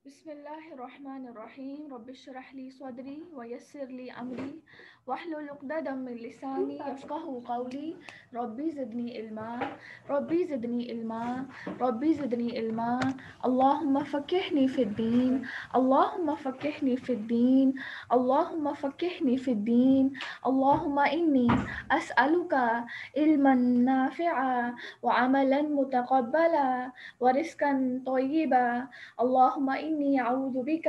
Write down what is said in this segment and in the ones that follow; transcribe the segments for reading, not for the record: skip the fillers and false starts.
بسم الله الرحمن الرحيم رب اشرح لي صدري ويسر لي أمري واحلل عقدة من لساني يفقه قولي ربي زدني علما ربي زدني علما ربي زدني علما اللهم فقهني في الدين اللهم فقهني في الدين اللهم فقهني في الدين اللهم إني أسألك علما نافعا وعملا متقبلا ورزقا طيبا اللهم إني أعوذ بك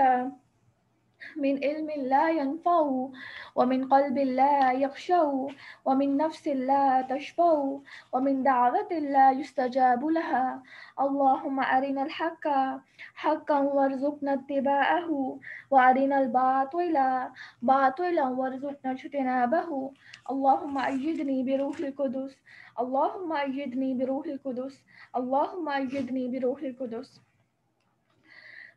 من علم لا ينفع ومن قلب لا يخشع ومن نفس لا تشبع ومن دعوة لا يستجاب لها اللهم أرنا الحق حقا وارزقنا اتباعه وأرنا الباطل باطلا وارزقنا اجتنابه اللهم أيدني بروح القدس اللهم أيدني بروح القدس اللهم أيدني بروح القدس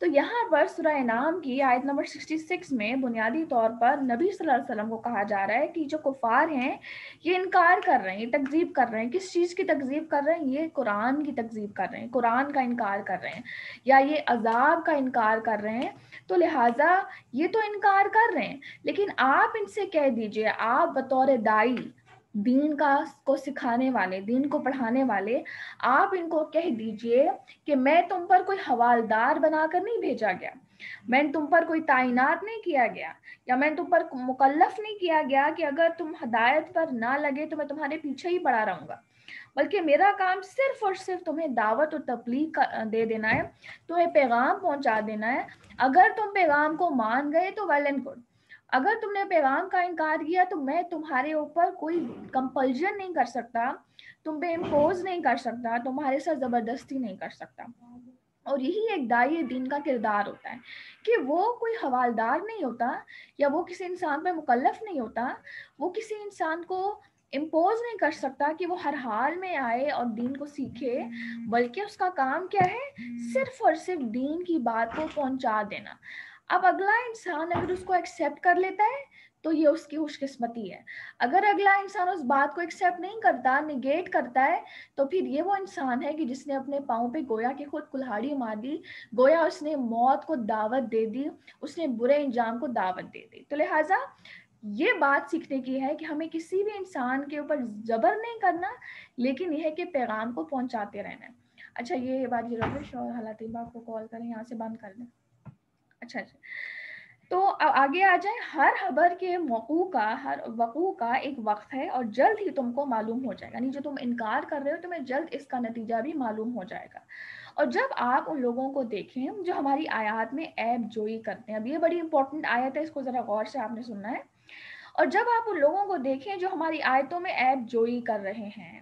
تو یہاں پر سورہ انعام کی آیت نمبر 66 میں بنیادی طور پر نبی صلی اللہ علیہ وسلم کو کہا جا رہا ہے کہ جو کفار ہیں یہ انکار کر رہے ہیں، یہ تکذیب کر رہے ہیں. کس چیز کی تکذیب کر رہے ہیں؟ یہ قرآن کی تکذیب کر رہے ہیں، قرآن کا انکار کر رہے ہیں، یا یہ عذاب کا انکار کر رہے ہیں. تو لہٰذا یہ تو انکار کر رہے ہیں، لیکن آپ ان سے کہہ دیجئے، آپ بطور دائی، دین کو سکھانے والے، دین کو پڑھانے والے، آپ ان کو کہہ دیجئے کہ میں تم پر کوئی حوالدار بنا کر نہیں بھیجا گیا، میں نے تم پر کوئی تعینات نہیں کیا گیا، یا میں نے تم پر مکلف نہیں کیا گیا کہ اگر تم ہدایت پر نہ لگے تو میں تمہارے پیچھے ہی پڑا رہوں گا، بلکہ میرا کام صرف اور صرف تمہیں دعوت و تبلیغ دے دینا ہے، تمہیں پیغام پہنچا دینا ہے. اگر تم پیغام کو مان گئے تو ویل اینڈ گڈ، اگر تم نے پیغام کا انکار کیا تو میں تمہارے اوپر کوئی کمپلژن نہیں کر سکتا، تم پہ امپوز نہیں کر سکتا، تمہارے ساتھ زبردستی نہیں کر سکتا. اور یہی ایک داعی دین کا کردار ہوتا ہے کہ وہ کوئی حوالدار نہیں ہوتا، یا وہ کسی انسان پہ مکلف نہیں ہوتا، وہ کسی انسان کو امپوز نہیں کر سکتا کہ وہ ہر حال میں آئے اور دین کو سیکھے، بلکہ اس کا کام کیا ہے؟ صرف اور صرف دین کی بات کو پہنچا دینا. اب اگلا انسان اگر اس کو ایکسیپٹ کر لیتا ہے تو یہ اس کی خوش قسمتی ہے. اگر اگلا انسان اس بات کو ایکسیپٹ نہیں کرتا، نیگیٹ کرتا ہے، تو پھر یہ وہ انسان ہے کہ جس نے اپنے پاؤں پہ گویا کہ خود کلہاڑی مار دی، گویا اس نے موت کو دعوت دے دی، اس نے برے انجام کو دعوت دے دی. تو لہٰذا یہ بات سیکھنے کی ہے کہ ہمیں کسی بھی انسان کے اوپر جبر نہیں کرنا، لیکن یہ ہے کہ پیغام کو پہنچاتے رہنا ہے. اچھا یہ بات یہ روش اور حالات آپ کو کال کریں، یہاں سے بند کر دیں. اچھا تو آگے آ جائیں. ہر خبر کے ہر وقوع کا ایک وقت ہے اور جلد ہی تم کو معلوم ہو جائے گا، یعنی جو تم انکار کر رہے ہو تمہیں جلد اس کا نتیجہ بھی معلوم ہو جائے گا. اور جب آپ ان لوگوں کو دیکھیں جو ہماری آیات میں عیب جوئی کرتے ہیں، اب یہ بڑی امپورٹنٹ آیت ہے، اس کو ذرا غور سے آپ نے سننا ہے. اور جب آپ ان لوگوں کو دیکھیں جو ہماری آیتوں میں عیب جوئی کر رہے ہیں،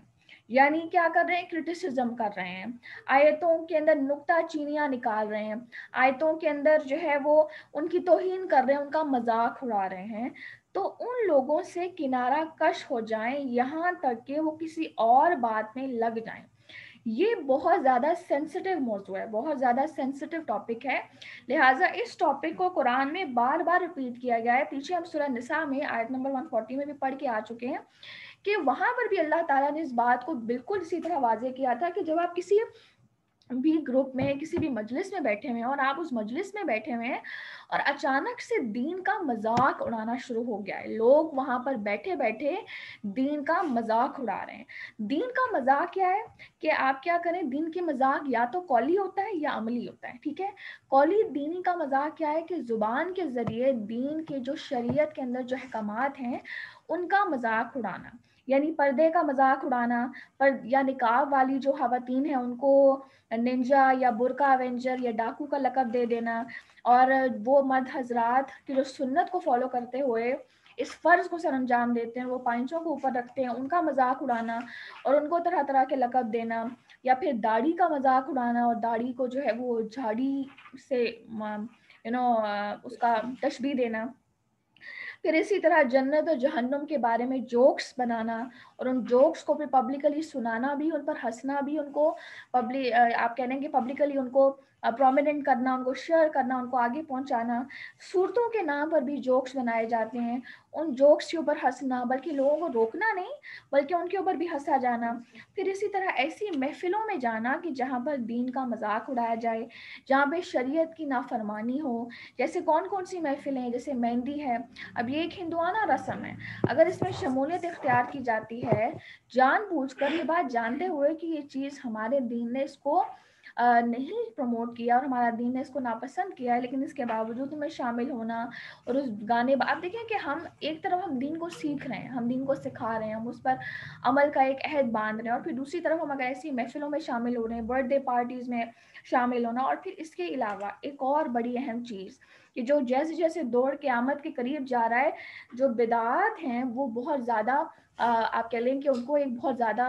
یعنی کیا کر رہے ہیں؟ کرٹیسزم کر رہے ہیں، آیتوں کے اندر نکتہ چینیاں نکال رہے ہیں، آیتوں کے اندر جو ہے وہ ان کی توہین کر رہے ہیں، ان کا مذاق اڑا رہے ہیں، تو ان لوگوں سے کنارہ کش ہو جائیں یہاں تک کہ وہ کسی اور بات میں لگ جائیں. یہ بہت زیادہ سینسٹیو موضوع ہے، بہت زیادہ سینسٹیو ٹاپک ہے، لہٰذا اس ٹاپک کو قرآن میں بار بار ریپیٹ کیا گیا ہے. پیچھے ہم سورہ نساء میں آیت نمبر 140 میں بھی پڑھ کے آ چکے ہیں کہ وہاں پر بھی اللہ تعالیٰ نے اس بات کو بالکل اسی طرح واضح کیا تھا کہ جب آپ کسی بھی گروپ میں، کسی بھی مجلس میں بیٹھے ہوئے ہیں، اور آپ اس مجلس میں بیٹھے ہوئے ہیں اور اچانک سے دین کا مذاق اڑانا شروع ہو گیا ہے، لوگ وہاں پر بیٹھے بیٹھے دین کا مذاق اڑا رہے ہیں. دین کا مذاق کیا ہے کہ آپ کیا کریں؟ دین کے مذاق یا تو قولی ہوتا ہے یا عملی ہوتا ہے. ٹھیک ہے، قولی دینی کا مذاق کیا ہے کہ زبان کے ذریعے دین کے جو شریعت کے اندر جو احکامات ہیں ان کا مذاق اڑانا، یعنی پردے کا مذاق اڑانا، یا نقاب والی جو خواتین ہیں ان کو ننجا یا برقع اوینجر یا ڈاکو کا لقب دے دینا، اور وہ مرد حضرات کی جو سنت کو فالو کرتے ہوئے اس فرض کو سر انجام دیتے ہیں، وہ پائنچوں کو اوپر رکھتے ہیں، ان کا مذاق اڑانا اور ان کو طرح طرح کے لقب دینا، یا پھر داڑھی کا مذاق اڑانا اور داڑھی کو جو ہے وہ جھاڑی سے اس کا تشبیہ دینا. پھر اسی طرح جنت اور جہنم کے بارے میں جوکس بنانا اور ان جوکس کو پھر پبلکلی سنانا بھی، ان پر ہنسنا بھی، ان کو آپ کہہ لیں گے پبلکلی ان کو پرومیننٹ کرنا، ان کو شیئر کرنا، ان کو آگے پہنچانا. صورتوں کے نام پر بھی جوکس بنائے جاتے ہیں، ان جوکس کے اوپر ہنسنا، بلکہ لوگوں کو روکنا نہیں بلکہ ان کے اوپر بھی ہنسا جانا. پھر اسی طرح ایسی محفلوں میں جانا کہ جہاں پر دین کا مذاق اڑایا جائے، جہاں پہ شریعت کی نافرمانی ہو. جیسے کون سی محفلیں ہیں؟ جیسے مہندی ہے. اب یہ ایک ہندوانہ رسم ہے، اگر اس میں شمولیت اختیار کی جاتی ہے جان بوجھ کر، یہ بات جانتے ہوئے کہ یہ چیز ہمارے دین نے اس کو نہیں پروموٹ کیا اور ہمارا دین نے اس کو ناپسند کیا ہے، لیکن اس کے باوجود میں شامل ہونا اور اس گانے آپ دیکھیں کہ ہم ایک طرف ہم دین کو سیکھ رہے ہیں، ہم دین کو سکھا رہے ہیں، ہم اس پر عمل کا ایک عہد باندھ رہے ہیں، اور پھر دوسری طرف ہم اگر ایسی محفلوں میں شامل ہو رہے ہیں، برتھ ڈے پارٹیز میں شامل ہونا. اور پھر اس کے علاوہ ایک اور بڑی اہم چیز کہ جو جیسے جیسے دور قیامت کے قریب جا رہا ہے، جو بدعات ہیں وہ بہت زیادہ آپ کہہ لیں کہ ان کو ایک بہت زیادہ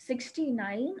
69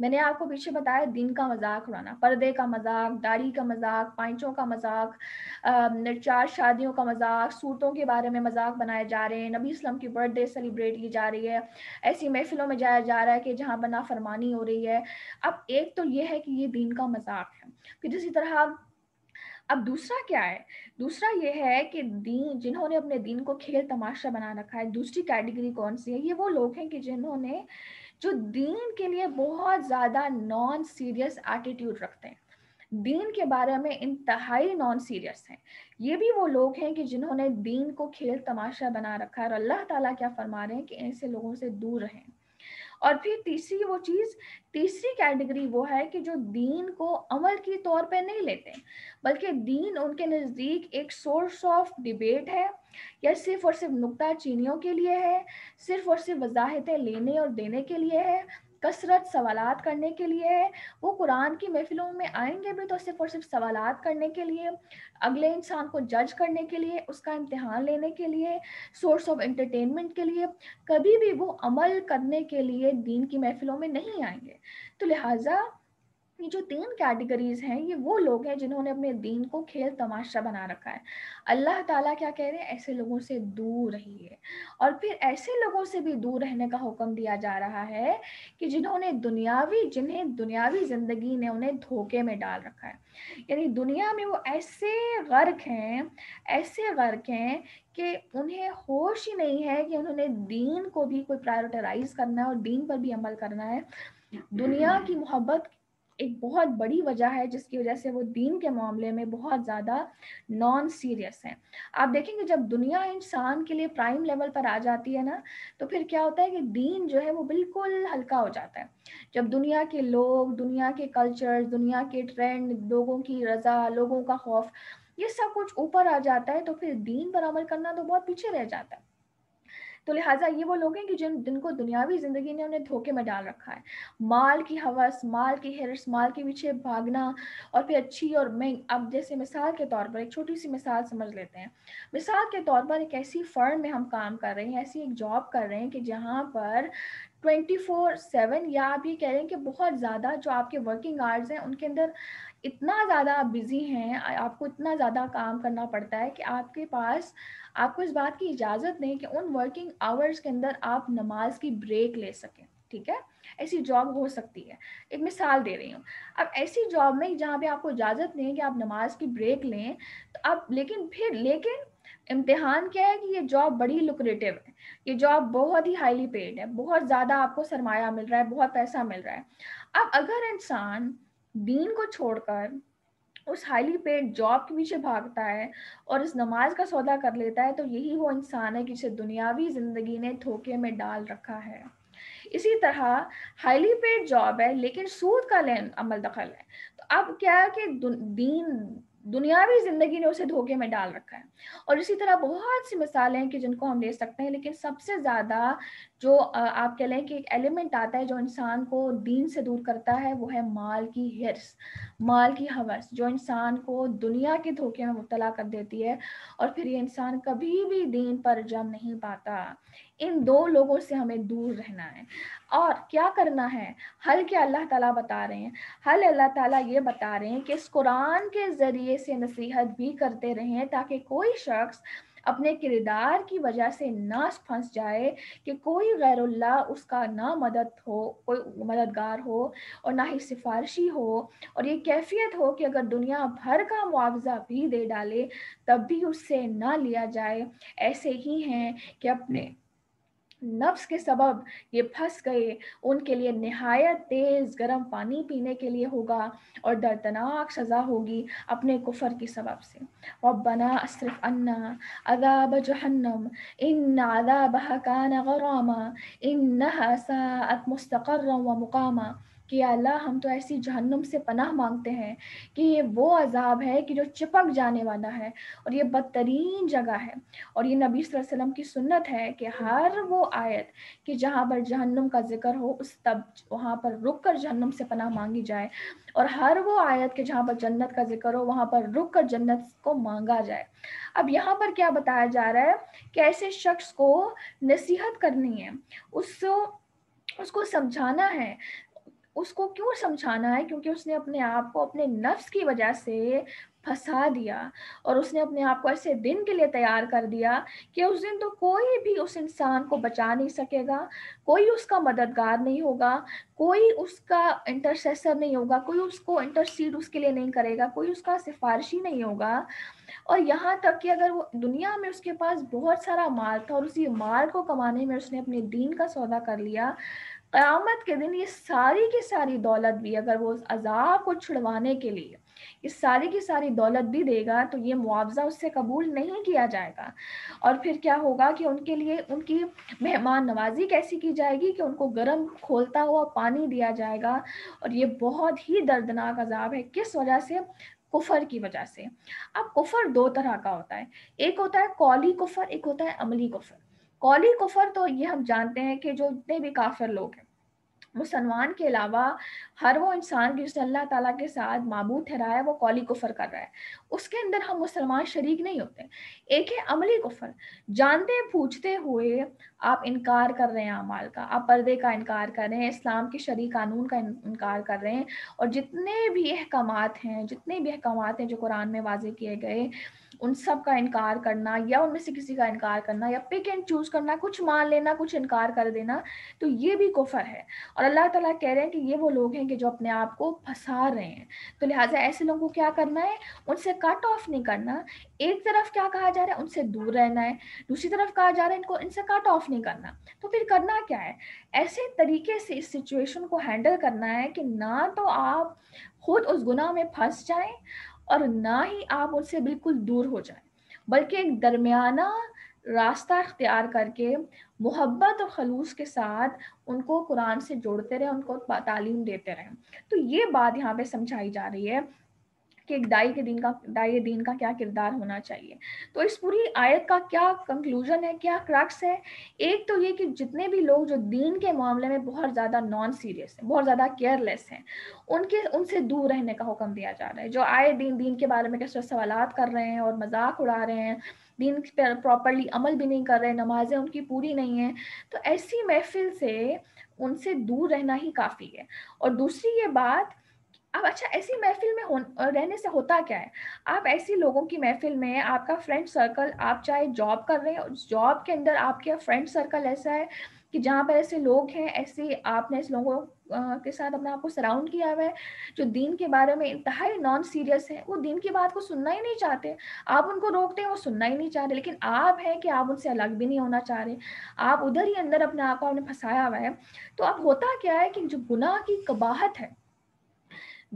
میں نے آپ کو پیچھے بتایا دین کا مذاق اڑانا، پردے کا مذاق، داڑھی کا مذاق، پائنچوں کا مذاق، 4 شادیوں کا مذاق، سوٹوں کے بارے میں مذاق بنائے جا رہے ہیں، نبی اسلام کی برتھ ڈے سیلیبریٹ کی جا رہی ہے، ایسی محفلوں میں جایا جا رہا ہے کہ جہاں بنا فرمانی ہو رہی ہے۔ اب ایک تو یہ ہے کہ یہ دین کا مذاق ہے، پھر اسی طرح اب دوسرا کیا ہے؟ دوسرا یہ ہے کہ دین، جنہوں نے اپنے دین کو کھیل تماشا بنا رکھا ہے، دوسری کیٹیگری کون سی ہے؟ یہ وہ لوگ ہیں کہ جنہوں نے جو دین کے لیے بہت زیادہ نان سیریس ایٹیٹیوڈ رکھتے ہیں، دین کے بارے میں انتہائی نان سیریس ہیں۔ یہ بھی وہ لوگ ہیں کہ جنہوں نے دین کو کھیل تماشا بنا رکھا ہے، اور اللہ تعالیٰ کیا فرما رہے ہیں کہ ایسے لوگوں سے دور رہیں۔ اور پھر تیسری کیٹیگری وہ ہے کہ جو دین کو عمل کی طور پہ نہیں لیتے، بلکہ دین ان کے نزدیک ایک سورس آف ڈیبیٹ ہے، یا صرف اور صرف نکتہ چینیوں کے لیے ہے، صرف اور صرف وضاحتیں لینے اور دینے کے لیے ہے، کثرت سوالات کرنے کے لیے ہے۔ وہ قرآن کی محفلوں میں آئیں گے بھی تو صرف اور صرف سوالات کرنے کے لیے، اگلے انسان کو جج کرنے کے لیے، اس کا امتحان لینے کے لیے، سورس آف انٹرٹینمنٹ کے لیے، کبھی بھی وہ عمل کرنے کے لیے دین کی محفلوں میں نہیں آئیں گے۔ تو لہٰذا یہ جو 3 کیٹیگریز ہیں، یہ وہ لوگ ہیں جنہوں نے اپنے دین کو کھیل تماشا بنا رکھا ہے۔ اللہ تعالیٰ کیا کہہ رہے ہیں؟ ایسے لوگوں سے دور رہیے۔ اور پھر ایسے لوگوں سے بھی دور رہنے کا حکم دیا جا رہا ہے کہ جنہیں دنیاوی زندگی نے انہیں دھوکے میں ڈال رکھا ہے، یعنی دنیا میں وہ ایسے غرق ہیں کہ انہیں ہوش ہی نہیں ہے کہ انہوں نے دین کو بھی کوئی پرائیورٹائز کرنا ہے اور دین پر بھی عمل کرنا ہے۔ دنیا کی محبت ایک بہت بڑی وجہ ہے جس کی وجہ سے وہ دین کے معاملے میں بہت زیادہ نان سیریس ہیں۔ آپ دیکھیں گے جب دنیا انسان کے لیے پرائم لیول پر آ جاتی ہے نا، تو پھر کیا ہوتا ہے کہ دین جو ہے وہ بالکل ہلکا ہو جاتا ہے۔ جب دنیا کے لوگ، دنیا کے کلچر، دنیا کے ٹرینڈ، لوگوں کی رضا، لوگوں کا خوف، یہ سب کچھ اوپر آ جاتا ہے، تو پھر دین پر عمل کرنا تو بہت پیچھے رہ جاتا ہے۔ تو لہٰذا یہ وہ لوگ ہیں کہ جن کو دنیاوی زندگی نے انہیں دھوکے میں ڈال رکھا ہے۔ مال کی ہوس، مال کی ہرس، مال کے پیچھے بھاگنا، اور پھر اچھی اور اب جیسے مثال کے طور پر ایک چھوٹی سی مثال سمجھ لیتے ہیں۔ مثال کے طور پر ایک ایسی فرم میں ہم کام کر رہے ہیں، ایسی ایک جاب کر رہے ہیں کہ جہاں پر 24/7، یا آپ یہ کہہ رہے ہیں کہ بہت زیادہ جو آپ کے ورکنگ آورز ہیں ان کے اندر اتنا زیادہ آپ بزی ہیں، آپ کو اتنا زیادہ کام کرنا پڑتا ہے کہ آپ کو اس بات کی اجازت نہیں کہ ان ورکنگ آورز کے اندر آپ نماز کی بریک لے سکیں۔ ٹھیک ہے، ایسی جاب ہو سکتی ہے، ایک مثال دے رہی ہوں۔ اب ایسی جاب میں جہاں پہ آپ کو اجازت نہیں ہے کہ آپ نماز کی بریک لیں، تو اب لیکن امتحان کیا ہے کہ یہ جاب بڑی لوکریٹو ہے، یہ جاب بہت ہی ہائیلی پیڈ ہے، بہت زیادہ آپ کو سرمایہ مل رہا ہے، بہت پیسہ مل رہا ہے۔ اب اگر انسان دین کو چھوڑ کر اس ہائیلی پیڈ جاب کے پیچھے بھاگتا ہے اور اس نماز کا سودا کر لیتا ہے، تو یہی وہ انسان ہے جسے دنیاوی زندگی نے دھوکے میں ڈال رکھا ہے۔ اسی طرح ہائیلی پیڈ جاب ہے لیکن سود کا عمل دخل ہے، تو اب کیا ہے کہ دنیاوی زندگی نے اسے دھوکے میں ڈال رکھا ہے۔ اور اسی طرح بہت سی مثالیں ہیں کہ جن کو ہم لے سکتے ہیں، لیکن سب سے زیادہ جو آپ کہہ لیں کہ ایک ایلیمنٹ آتا ہے جو انسان کو دین سے دور کرتا ہے، وہ ہے مال کی ہرس، مال کی ہوس، جو انسان کو دنیا کے دھوکے میں مبتلا کر دیتی ہے، اور پھر یہ انسان کبھی بھی دین پر جم نہیں پاتا۔ ان 2 لوگوں سے ہمیں دور رہنا ہے۔ اور کیا کرنا ہے؟ حل کیا اللہ تعالیٰ بتا رہے ہیں؟ حل اللہ تعالیٰ یہ بتا رہے ہیں کہ اس قرآن کے ذریعے سے نصیحت بھی کرتے رہیں تاکہ کوئی شخص اپنے کردار کی وجہ سے نہ پھنس جائے کہ کوئی غیر اللہ اس کا نہ کوئی مددگار ہو اور نہ ہی سفارشی ہو، اور یہ کیفیت ہو کہ اگر دنیا بھر کا معاوضہ بھی دے ڈالے تب بھی اس سے نہ لیا جائے۔ ایسے ہی ہیں کہ اپنے نفس کے سبب یہ پھنس گئے، ان کے لیے نہایت تیز گرم پانی پینے کے لیے ہوگا اور دردناک سزا ہوگی اپنے کفر کی سبب سے۔ ربنا اصرف عنا عذاب جہنم ان عذابها كان غراما انها ساءت مستقرا ومقاما، کہ اللہ ہم تو ایسی جہنم سے پناہ مانگتے ہیں کہ یہ وہ عذاب ہے کہ جو چپک جانے والا ہے، اور یہ بدترین جگہ ہے۔ اور یہ نبی صلی اللہ علیہ وسلم کی سنت ہے کہ ہر وہ آیت کہ جہاں پر جہنم کا ذکر ہو وہاں پر رک کر جہنم سے پناہ مانگی جائے، اور ہر وہ آیت کہ جہاں پر جنت کا ذکر ہو وہاں پر رک کر جنت کو مانگا جائے۔ اب یہاں پر کیا بتایا جا رہا ہے کہ ایسے شخص کو نصیحت کرنی ہے، اس کو سمجھانا ہے، اس کو کیوں سمجھانا ہے؟ کیونکہ اس نے اپنے آپ کو اپنے نفس کی وجہ سے پھنسا دیا، اور اس نے اپنے آپ کو ایسے دن کے لیے تیار کر دیا کہ اس دن تو کوئی بھی اس انسان کو بچا نہیں سکے گا، کوئی اس کا مددگار نہیں ہوگا، کوئی اس کا انٹرسیسر نہیں ہوگا، کوئی اس کو انٹرسیڈ اس کے لیے نہیں کرے گا، کوئی اس کا سفارشی نہیں ہوگا۔ اور یہاں تک کہ اگر وہ دنیا میں اس کے پاس بہت سارا مال تھا اور اسی مال کو کمانے میں اس نے اپنے دین کا سودا کر لیا، قیامت کے دن یہ ساری کی ساری دولت بھی اگر وہ اس عذاب کو چھڑوانے کے لیے یہ ساری کی ساری دولت بھی دے گا تو یہ معاوضہ اس سے قبول نہیں کیا جائے گا۔ اور پھر کیا ہوگا کہ ان کے لیے ان کی مہمان نوازی کیسی کی جائے گی کہ ان کو گرم کھولتا ہوا پانی دیا جائے گا، اور یہ بہت ہی دردناک عذاب ہے۔ کس وجہ سے؟ کفر کی وجہ سے۔ اب کفر دو طرح کا ہوتا ہے، ایک ہوتا ہے قولی کفر، ایک ہوتا ہے عملی کفر۔ قولی کفر تو یہ ہم جانتے ہیں کہ جو جتنے بھی کافر لوگ ہیں، مسلمان کے علاوہ ہر وہ انسان جس نے اللہ تعالیٰ کے ساتھ معبود ٹھہرایا ہے وہ قولی کفر کر رہا ہے، اس کے اندر ہم مسلمان شریک نہیں ہوتے۔ ایک ہے عملی کفر، جانتے پوچھتے ہوئے آپ انکار کر رہے ہیں اعمال کا، آپ پردے کا انکار کر رہے ہیں، اسلام کے شرعی قانون کا انکار کر رہے ہیں، اور جتنے بھی احکامات ہیں جو قرآن میں واضح کیے گئے ان سب کا انکار کرنا، یا ان میں سے کسی کا انکار کرنا، یا پک اینڈ چوز کرنا، کچھ مان لینا کچھ انکار کر دینا، تو یہ بھی کفر ہے۔ اور اللہ تعالیٰ کہہ رہے ہیں کہ یہ وہ لوگ ہیں کہ جو اپنے آپ کو پھنسا رہے ہیں، تو لہٰذا ایسے لوگوں کو کیا کرنا ہے؟ ان سے کٹ آف نہیں کرنا۔ ایک طرف کیا کہا جا رہا ہے؟ ان سے دور رہنا ہے، دوسری طرف کہا جا رہا ہے ان سے کٹ آف نہیں کرنا۔ تو پھر کرنا کیا ہے؟ ایسے طریقے سے اس سچویشن کو ہینڈل کرنا ہے کہ نہ تو آپ خود اس گناہ میں پھنس جائیں اور نہ ہی آپ ان سے بالکل دور ہو جائیں، بلکہ ایک درمیانہ راستہ اختیار کر کے محبت اور خلوص کے ساتھ ان کو قرآن سے جوڑتے رہیں، ان کو تعلیم دیتے رہیں۔ تو یہ بات یہاں پہ سمجھائی جا رہی ہے کہ ایک داعی دین کا کیا کردار ہونا چاہیے۔ تو اس پوری آیت کا کیا کنکلوژن ہے، کیا کرکس ہے؟ ایک تو یہ کہ جتنے بھی لوگ جو دین کے معاملے میں بہت زیادہ نان سیریس ہیں، بہت زیادہ کیئر لیس ہیں، ان سے دور رہنے کا حکم دیا جا رہا ہے۔ جو آئے دین کے بارے میں کیسے سوالات کر رہے ہیں اور مذاق اڑا رہے ہیں، دین پر پراپرلی عمل بھی نہیں کر رہے، نمازیں ان کی پوری نہیں ہیں، تو ایسی محفل سے ان سے دور رہنا ہی کافی ہے۔ اور دوسری یہ بات، اب اچھا ایسی محفل میں رہنے سے ہوتا کیا ہے؟ آپ ایسی لوگوں کی محفل میں آپ کا فرینڈ سرکل، آپ چاہے جاب کر رہے ہیں، اس جاب کے اندر آپ کا فرینڈ سرکل ایسا ہے کہ جہاں پر ایسے لوگ ہیں، ایسے آپ نے اس لوگوں کے ساتھ اپنے آپ کو سراؤنڈ کیا ہوا ہے جو دین کے بارے میں انتہائی نان سیریس ہے، وہ دین کی بات کو سننا ہی نہیں چاہتے، آپ ان کو روکتے ہیں وہ سننا ہی نہیں چاہتے، لیکن آپ ہیں کہ آپ ان سے الگ بھی نہیں ہونا چاہ رہے، آپ ادھر ہی اندر اپنے آپ کو آپ نے پھنسایا ہوا ہے۔ تو اب ہوتا کیا ہے کہ جو گناہ کی قباحت ہے،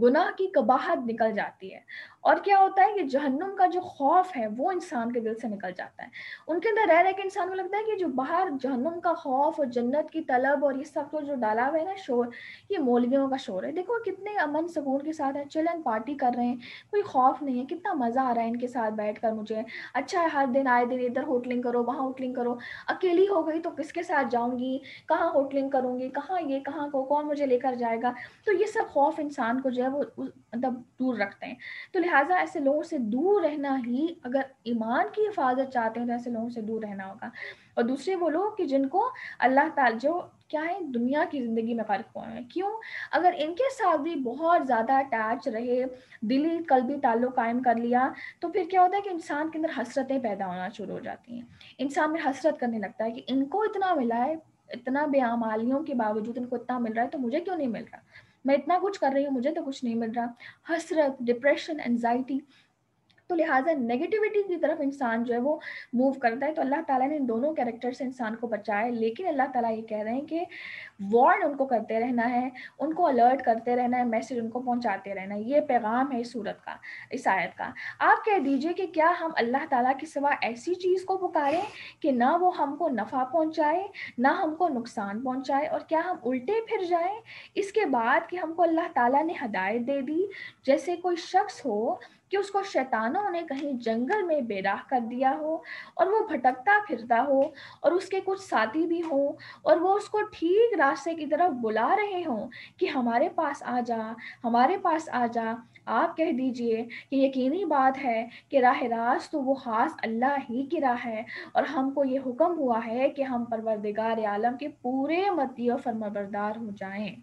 گناہ کی قباحت نکل جاتی ہے، اور کیا ہوتا ہے کہ جہنم کا جو خوف ہے وہ انسان کے دل سے نکل جاتا ہے۔ ان کے اندر رہ رہ کے انسان کو لگتا ہے کہ جو باہر جہنم کا خوف اور جنت کی طلب اور یہ سب کو جو ڈالا ہوا ہے نا شور، یہ مولویوں کا شور ہے۔ دیکھو کتنے امن سکون کے ساتھ ہیں، چلن پارٹی کر رہے ہیں، کوئی خوف نہیں ہے، کتنا مزہ آ رہا ہے ان کے ساتھ بیٹھ کر مجھے، اچھا ہے ہر دن آئے دن ادھر ہوٹلنگ کرو وہاں ہوٹلنگ کرو، اکیلی ہو گئی تو کس کے ساتھ جاؤں گی، کہاں ہوٹلنگ کروں گی، کہاں یہ کہاں کو کون مجھے لے کر جائے گا، تو یہ سب خوف انسان کو جو ہے وہ مطلب دور رکھتے ہیں۔ تو لہٰذا ایسے لوگوں سے دور رہنا ہی، اگر ایمان کی حفاظت چاہتے ہیں تو ایسے لوگوں سے دور رہنا ہوگا۔ اور دوسرے وہ لوگ کہ جن کو اللہ تعالیٰ جو کیا ہے دنیا کی زندگی میں غرق ہوئے ہیں، کیوں؟ اگر ان کے ساتھ بھی بہت زیادہ اٹیچ رہے، دلی قلبی تعلق قائم کر لیا، تو پھر کیا ہوتا ہے کہ انسان کے اندر حسرتیں پیدا ہونا شروع ہو جاتی ہیں، انسان میں حسرت کرنے لگتا ہے کہ ان کو اتنا ملا ہے، اتنا بے اعمالیوں کے باوجود ان کو اتنا مل رہا ہے تو مجھے کیوں نہیں مل رہا، میں اتنا کچھ کر رہی ہوں مجھے تو کچھ نہیں مل رہا، حسرت، ڈپریشن، انزائٹی۔ تو لہٰذا نیگیٹیوٹی کی طرف انسان جو ہے وہ موو کرتا ہے۔ تو اللہ تعالیٰ نے ان دونوں کیریکٹر سے انسان کو بچایا ہے، لیکن اللہ تعالیٰ یہ کہہ رہے ہیں کہ وارن ان کو کرتے رہنا ہے، ان کو الرٹ کرتے رہنا ہے، میسج ان کو پہنچاتے رہنا ہے۔ یہ پیغام ہے اس صورت کا، اس آیت کا۔ آپ کہہ دیجئے کہ کیا ہم اللہ تعالیٰ کے سوا ایسی چیز کو پکاریں کہ نہ وہ ہم کو نفع پہنچائے نہ ہم کو نقصان پہنچائے، اور کیا ہم الٹے پھر جائیں اس کے بعد کہ ہم کو اللہ تعالیٰ نے ہدایت دے دی؟ جیسے کوئی شخص ہو کہ اس کو شیطانوں نے کہیں جنگل میں بے راہ کر دیا ہو اور وہ بھٹکتا پھرتا ہو، اور اس کے کچھ ساتھی بھی ہوں اور وہ اس کو ٹھیک راستے کی طرف بلا رہے ہوں کہ ہمارے پاس آ جا، ہمارے پاس آ جا۔ آپ کہہ دیجئے کہ یقینی بات ہے کہ راہ راست تو وہ خاص اللہ ہی کی راہ ہے، اور ہم کو یہ حکم ہوا ہے کہ ہم پروردگار عالم کے پورے مطیع و فرمانبردار ہو جائیں۔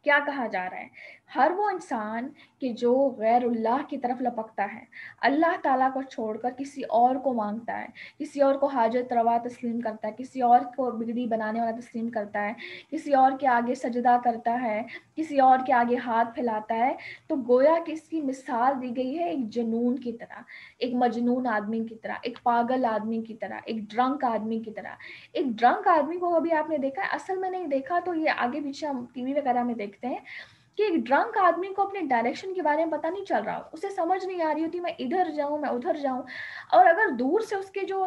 کیا کہا جا رہا ہے؟ ہر وہ انسان کہ جو غیر اللہ کی طرف لپکتا ہے، اللہ تعالیٰ کو چھوڑ کر کسی اور کو مانگتا ہے، کسی اور کو حاجت روا تسلیم کرتا ہے، کسی اور کو بگڑی بنانے والا تسلیم کرتا ہے، کسی اور کے آگے سجدہ کرتا ہے، کسی اور کے آگے ہاتھ پھیلاتا ہے، تو گویا کہ اس کی مثال دی گئی ہے ایک جنون کی طرح، ایک مجنون آدمی کی طرح، ایک پاگل آدمی کی طرح، ایک ڈرنک آدمی کی طرح۔ ایک ڈرنک آدمی کو ابھی آپ نے دیکھا ہے، اصل میں نہیں دیکھا تو یہ آگے پیچھے ہم ٹی وی وغیرہ میں دیکھتے ہیں کہ ایک ڈرنک آدمی کو اپنے ڈائریکشن کے بارے میں پتہ نہیں چل رہا، اسے سمجھ نہیں آ رہی ہوتی میں ادھر جاؤں میں ادھر جاؤں، اور اگر دور سے اس کے جو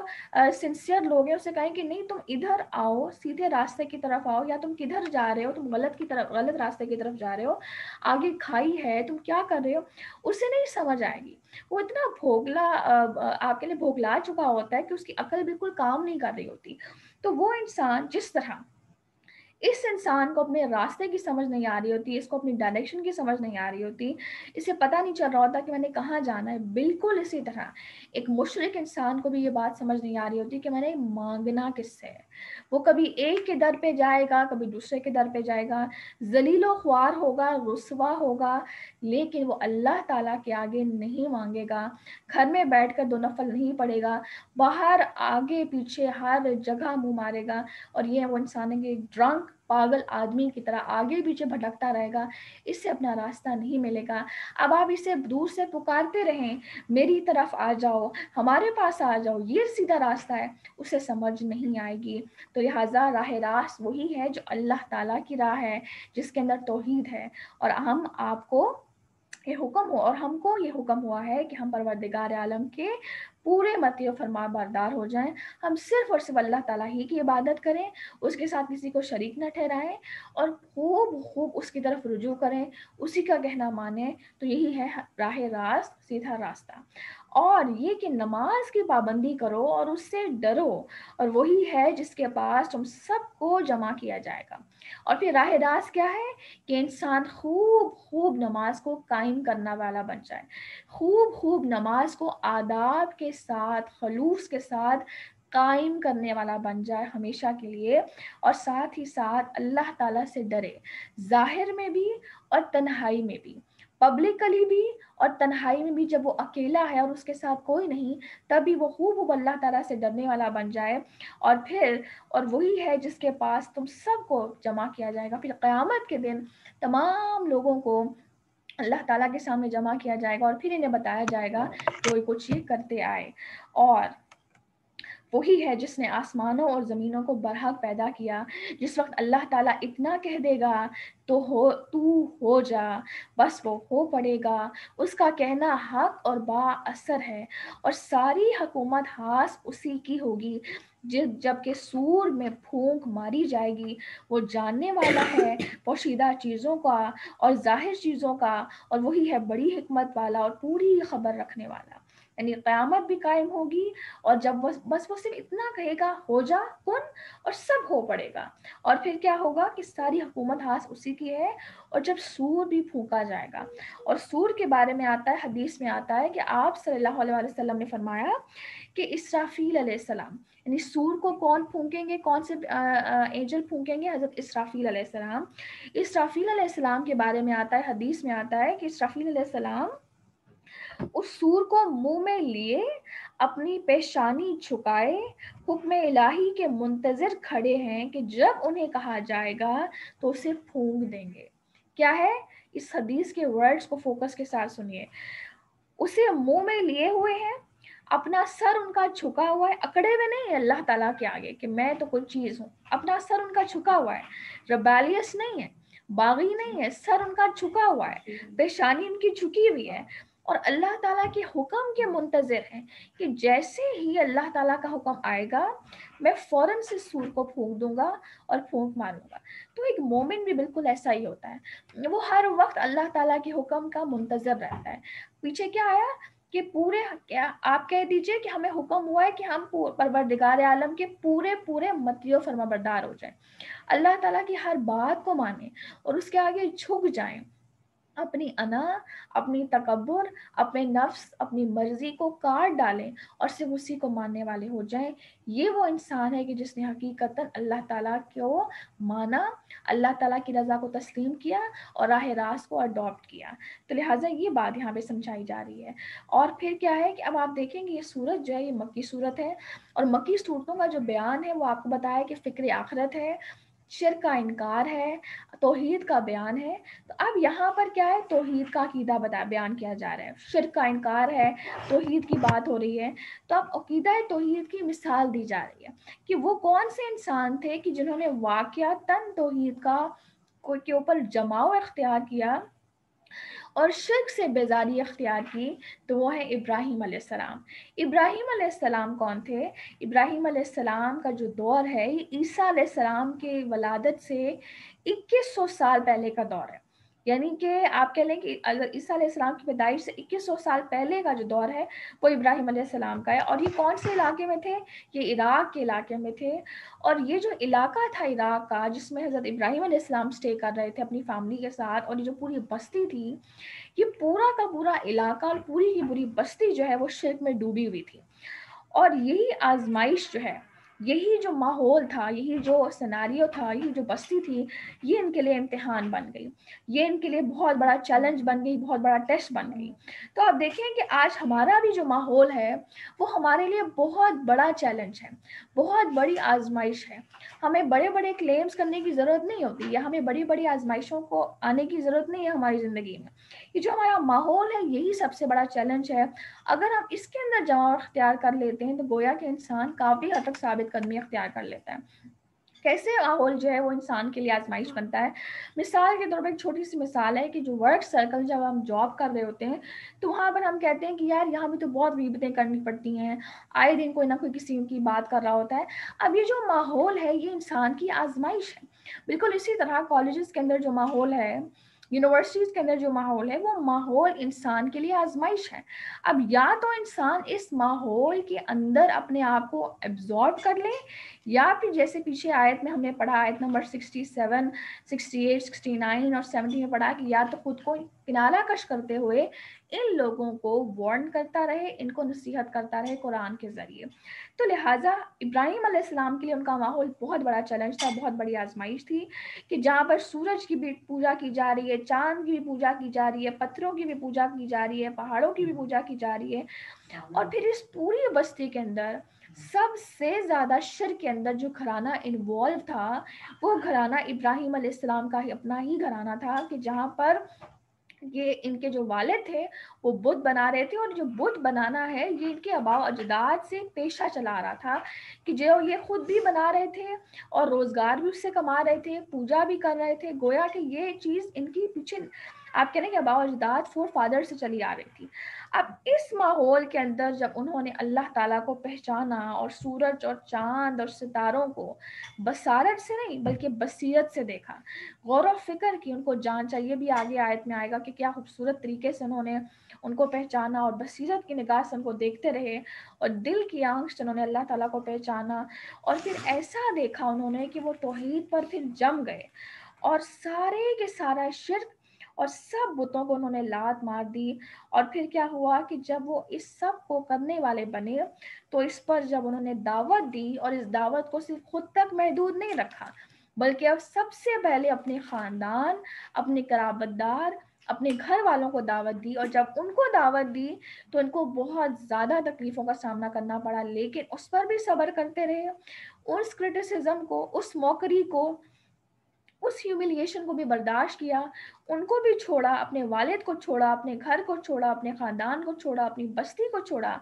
سنسیئر لوگ ہیں اسے کہیں کہ نہیں تم ادھر آؤ، سیدھے راستے کی طرف آؤ، یا تم کدھر جا رہے ہو، تم غلط راستے کی طرف جا رہے ہو، آگے کھائی ہے، تم کیا کر رہے ہو، اسے نہیں سمجھ آئے گی۔ وہ اتنا بھوگلا آپ کے لیے بھوگلا چکا ہوتا ہے کہ اس کی عقل بالکل کام نہیں کر رہی ہوتی۔ تو وہ انسان جس طرح اس انسان کو اپنے راستے کی سمجھ نہیں آ رہی ہوتی، اس کو اپنی ڈائریکشن کی سمجھ نہیں آ رہی ہوتی، اسے پتہ نہیں چل رہا ہوتا کہ میں نے کہاں جانا ہے، بالکل اسی طرح ایک مشرک انسان کو بھی یہ بات سمجھ نہیں آ رہی ہوتی کہ میں نے مانگنا کس سے ہے۔ وہ کبھی ایک کے در پہ جائے گا، کبھی دوسرے کے در پہ جائے گا، ذلیل و خوار ہوگا، رسوا ہوگا، لیکن وہ اللہ تعالیٰ کے آگے نہیں مانگے گا، گھر میں بیٹھ کر 2 نفل نہیں پڑھے گا، باہر آگے پیچھے ہر جگہ منہ مارے گا، اور یہ وہ انسان ہے کہ ڈرنک پاگل آدمی کی طرح آگے پیچھے بھٹکتا رہے گا، اس سے اپنا راستہ نہیں ملے گا۔ اب آپ اسے دور سے پکارتے رہیں میری طرف آ جاؤ، ہمارے پاس آ جاؤ، یہ سیدھا راستہ ہے، اسے سمجھ نہیں آئے گی۔ تو لہٰذا راہ راست وہی ہے جو اللہ تعالیٰ کی راہ ہے، جس کے اندر توحید ہے، اور ہم آپ کو یہ حکم ہو، اور ہم کو یہ حکم ہوا ہے کہ ہم پروردگار عالم کے پورے مطیع و فرما بردار ہو جائیں، ہم صرف اور صرف اللہ تعالیٰ ہی کی عبادت کریں، اس کے ساتھ کسی کو شریک نہ ٹھہرائیں، اور خوب خوب اس کی طرف رجوع کریں، اسی کا کہنا مانیں۔ تو یہی ہے راہ راست، سیدھا راستہ۔ اور یہ کہ نماز کی پابندی کرو اور اس سے ڈرو، اور وہی ہے جس کے پاس تم سب کو جمع کیا جائے گا۔ اور پھر راہ راست کیا ہے کہ انسان خوب خوب نماز کو قائم کرنا والا بن جائے، خوب خوب نماز کو آداب کے ساتھ، خلوص کے ساتھ قائم کرنے والا بن جائے ہمیشہ کے لیے، اور ساتھ ہی ساتھ اللہ تعالیٰ سے ڈرے، ظاہر میں بھی اور تنہائی میں بھی، پبلکلی بھی اور تنہائی میں بھی۔ جب وہ اکیلا ہے اور اس کے ساتھ کوئی نہیں، تب بھی وہ خوب اللہ تعالیٰ سے ڈرنے والا بن جائے، اور وہی ہے جس کے پاس تم سب کو جمع کیا جائے گا۔ پھر قیامت کے دن تمام لوگوں کو اللہ تعالیٰ کے سامنے جمع کیا جائے گا، اور پھر انہیں بتایا جائے گا کہ وہ کچھ یہ کرتے آئے۔ اور وہی ہے جس نے آسمانوں اور زمینوں کو برحق پیدا کیا، جس وقت اللہ تعالیٰ اتنا کہہ دے گا تو ہو جا، بس وہ ہو پڑے گا، اس کا کہنا حق اور با اثر ہے، اور ساری حکومت خاص اسی کی ہوگی۔ جب کہ سور میں پھونک ماری جائے گی، وہ جاننے والا ہے پوشیدہ چیزوں کا اور ظاہر چیزوں کا، اور وہی ہے بڑی حکمت والا اور پوری خبر رکھنے والا۔ یعنی قیامت بھی قائم ہوگی، اور جب بس وہ صرف اتنا کہے گا ہو جا کن، اور سب ہو پڑے گا۔ اور پھر کیا ہوگا کہ ساری حکومت ہاتھ اسی کی ہے، اور جب سور بھی پھونکا جائے گا۔ اور سور کے بارے میں آتا ہے، حدیث میں آتا ہے کہ آپ صلی اللہ علیہ وسلم نے فرمایا کہ اسرافیل علیہ السلام، یعنی سور کو کون پھونکیں گے، کون سے اینجل پھونکیں گے؟ حضرت اسرافیل علیہ السلام۔ اسرافیل علیہ السلام کے بارے میں آتا ہے، حدیث میں آتا ہے کہ اسرافیل علیہ السلام اس سور کو منہ میں لیے اپنی پیشانی جھکائے حکم الہی کے منتظر کھڑے ہیں کہ جب انہیں کہا جائے گا تو اسے پھونک دیں گے۔ کیا ہے؟ اس حدیث کے ورڈز کو فوکس کے ساتھ سنیے۔ اسے منہ میں لیے ہوئے ہیں، اپنا سر ان کا جھکا ہوا ہے، اکڑے ہوئے نہیں اللہ تعالیٰ کے آگے کہ میں تو کوئی چیز ہوں، اپنا سر ان کا جھکا ہوا ہے، ریبیلیس نہیں ہے، باغی نہیں ہے، سر ان کا جھکا ہوا ہے، پیشانی ان کی جھکی ہوئی ہے، اور اللہ تعالیٰ کے حکم کے منتظر ہیں کہ جیسے ہی اللہ تعالیٰ کا حکم آئے گا میں فوراً سے سور کو پھونک دوں گا اور پھونک ماروں گا۔ تو ایک مومن بھی بالکل ایسا ہی ہوتا ہے، وہ ہر وقت اللہ تعالیٰ کے حکم کا منتظر رہتا ہے۔ پیچھے کیا آیا کہ آپ کہہ دیجئے کہ ہمیں حکم ہوا ہے کہ ہم پروردگار عالم کے پورے مطیع و فرما بردار ہو جائیں، اللہ تعالیٰ کی ہر بات کو مانیں اور اس کے آگے جھک جائیں، اپنی انا، اپنی تکبر، اپنے نفس، اپنی مرضی کو کاٹ ڈالیں اور صرف اسی کو ماننے والے ہو جائیں. یہ وہ انسان ہے کہ جس نے حقیقتاً اللہ تعالیٰ کو مانا، اللہ تعالیٰ کی رضا کو تسلیم کیا اور راہ راست کو اڈاپٹ کیا. تو لہٰذا یہ بات یہاں پہ سمجھائی جا رہی ہے. اور پھر کیا ہے کہ اب آپ دیکھیں گے یہ صورت جو ہے یہ مکی صورت ہے، اور مکی صورتوں کا جو بیان ہے وہ آپ کو بتایا کہ فکر آخرت ہے، شرک کا انکار ہے، توحید کا بیان ہے. تو اب یہاں پر کیا ہے، توحید کا عقیدہ بیان کیا جا رہا ہے، شرک کا انکار ہے، توحید کی بات ہو رہی ہے. تو اب عقیدہ توحید کی مثال دی جا رہی ہے کہ وہ کون سے انسان تھے کہ جنہوں نے واقعتاً توحید کا کے اوپر جماؤ اختیار کیا اور شرک سے بیزاری اختیار کی. تو وہ ہے ابراہیم علیہ السلام. ابراہیم علیہ السلام کون تھے؟ ابراہیم علیہ السلام کا جو دور ہے یہ عیسیٰ علیہ السلام کے ولادت سے 2100 سال پہلے کا دور ہے. یعنی کہ آپ کہہ لیں کہ اگر عیسیٰ علیہ السلام کی پیدائش سے 2100 سال پہلے کا جو دور ہے وہ ابراہیم علیہ السلام کا ہے. اور یہ کون سے علاقے میں تھے؟ یہ عراق کے علاقے میں تھے. اور یہ جو علاقہ تھا عراق کا جس میں حضرت ابراہیم علیہ السلام سٹے کر رہے تھے اپنی فیملی کے ساتھ، اور یہ جو پوری بستی تھی، یہ پورا کا پورا علاقہ اور پوری کی پوری بستی جو ہے وہ شرک میں ڈوبی ہوئی تھی. اور یہی آزمائش جو ہے، یہی جو ماحول تھا، یہی جو سیناریو تھا، یہی جو بستی تھی، یہ ان کے لیے امتحان بن گئی، یہ ان کے لیے بہت بڑا چیلنج بن گئی، بہت بڑا ٹیسٹ بن گئی. تو آپ دیکھیں کہ آج ہمارا بھی جو ماحول ہے وہ ہمارے لیے بہت بڑا چیلنج ہے، بہت بڑی آزمائش ہے. ہمیں بڑے بڑے کلیمز کرنے کی ضرورت نہیں ہوتی، یا ہمیں بڑی بڑی آزمائشوں کو آنے کی ضرورت نہیں ہے ہماری زندگی میں. یہ جو ہمارا ماحول ہے یہی سب سے بڑا چیلنج ہے. اگر ہم اس کے اندر جماؤ اختیار کر لیتے ہیں تو گویا کہ انسان کافی حد تک ثابت قدمی اختیار کر لیتا ہے. کیسے ماحول جو ہے وہ انسان کے لیے آزمائش بنتا ہے؟ مثال کے طور پر ایک چھوٹی سی مثال ہے کہ جو ورک سرکل جب ہم جاب کر رہے ہوتے ہیں تو وہاں پر ہم کہتے ہیں کہ یار یہاں بھی تو بہت غیبتیں کرنی پڑتی ہیں، آئے دن کوئی نہ کوئی کسی کی بات کر رہا ہوتا ہے. اب یہ جو ماحول ہے یہ انسان کی آزمائش ہے. بالکل اسی طرح کالجز کے اندر جو ماحول ہے، یونیورسٹیز کے اندر جو ماحول ہے، وہ ماحول انسان کے لیے آزمائش ہے. اب یا تو انسان اس ماحول کے اندر اپنے آپ کو ایبزارب کر لے، یا پھر جیسے پیچھے آیت میں ہم نے پڑھا، آیت نمبر 67، 68، 69 اور 70 میں پڑھا کہ یا تو خود کو کنارہ کش کرتے ہوئے ان لوگوں کو وارن کرتا رہے، ان کو نصیحت کرتا رہے قرآن کے ذریعے. تو لہٰذا ابراہیم علیہ السلام کے لیے ان کا ماحول بہت بڑا چیلنج تھا، بہت بڑی آزمائش تھی کہ جہاں پر سورج کی بھی پوجا کی جا رہی ہے، چاند کی بھی پوجا کی جا رہی ہے، پتھروں کی بھی پوجا کی جا رہی ہے، پہاڑوں کی بھی پوجا کی جا رہی ہے. اور پھر اس پوری بستی کے اندر سب سے زیادہ شرک کے اندر جو گھرانہ انوالو تھا وہ گھرانہ ابراہیم علیہ السلام کا ہی اپنا ہی گھرانہ تھا، کہ جہاں پر یہ ان کے جو والد تھے وہ بت بنا رہے تھے. اور جو بت بنانا ہے یہ ان کے آباء و اجداد سے پیشہ چلا آ رہا تھا، کہ جو یہ خود بھی بنا رہے تھے اور روزگار بھی اس سے کما رہے تھے، پوجا بھی کر رہے تھے. گویا کہ یہ چیز ان کی پیچھے آپ کہہ رہے ہیں کہ آباء و اجداد فور فادر سے چلی آ رہی تھی. اب اس ماحول کے اندر جب انہوں نے اللہ تعالیٰ کو پہچانا اور سورج اور چاند اور ستاروں کو بصارت سے نہیں بلکہ بصیرت سے دیکھا، غور و فکر کی، ان کو جان چاہیے بھی آگے آیت میں آئے گا کہ کیا خوبصورت طریقے سے انہوں نے ان کو پہچانا اور بصیرت کی نگاہ سے ان کو دیکھتے رہے اور دل کی آنکھ سے انہوں نے اللہ تعالیٰ کو پہچانا. اور پھر ایسا دیکھا انہوں نے کہ وہ توحید پر پھر جم گئے اور سارے کے سارا شرک اور سب بتوں کو انہوں نے لات مار دی. اور پھر کیا ہوا کہ جب وہ اس سب کو کرنے والے بنے تو اس پر جب انہوں نے دعوت دی، اور اس دعوت کو صرف خود تک محدود نہیں رکھا بلکہ اب سب سے پہلے اپنے خاندان، اپنے قرابت دار، اپنے گھر والوں کو دعوت دی. اور جب ان کو دعوت دی تو ان کو بہت زیادہ تکلیفوں کا سامنا کرنا پڑا، لیکن اس پر بھی صبر کرتے رہے. اس کرٹیسزم کو، اس موکری کو، اس ہیوملیشن کو بھی برداشت کیا، ان کو بھی چھوڑا، اپنے والد کو چھوڑا، اپنے گھر کو چھوڑا، اپنے خاندان کو چھوڑا، اپنی بستی کو چھوڑا،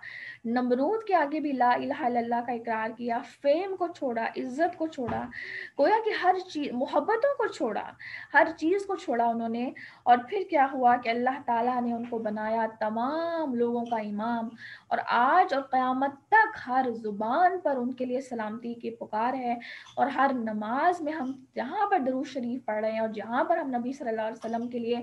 نمرود کے آگے بھی لا الہ الا اللہ کا اقرار کیا، فیم کو چھوڑا، عزت کو چھوڑا، گویا کہ ہر چیز، محبتوں کو چھوڑا، ہر چیز کو چھوڑا انہوں نے. اور پھر کیا ہوا کہ اللہ تعالیٰ نے ان کو بنایا تمام لوگوں کا امام. اور آج اور قیامت تک ہر زبان پر ان کے لیے سلامتی کی پکار ہے، اور ہر نماز میں ہم جہاں پر درود شریف پڑھ رہے ہیں اور جہاں پر ہم نبی صلی اللہ علیہ وسلم کے لیے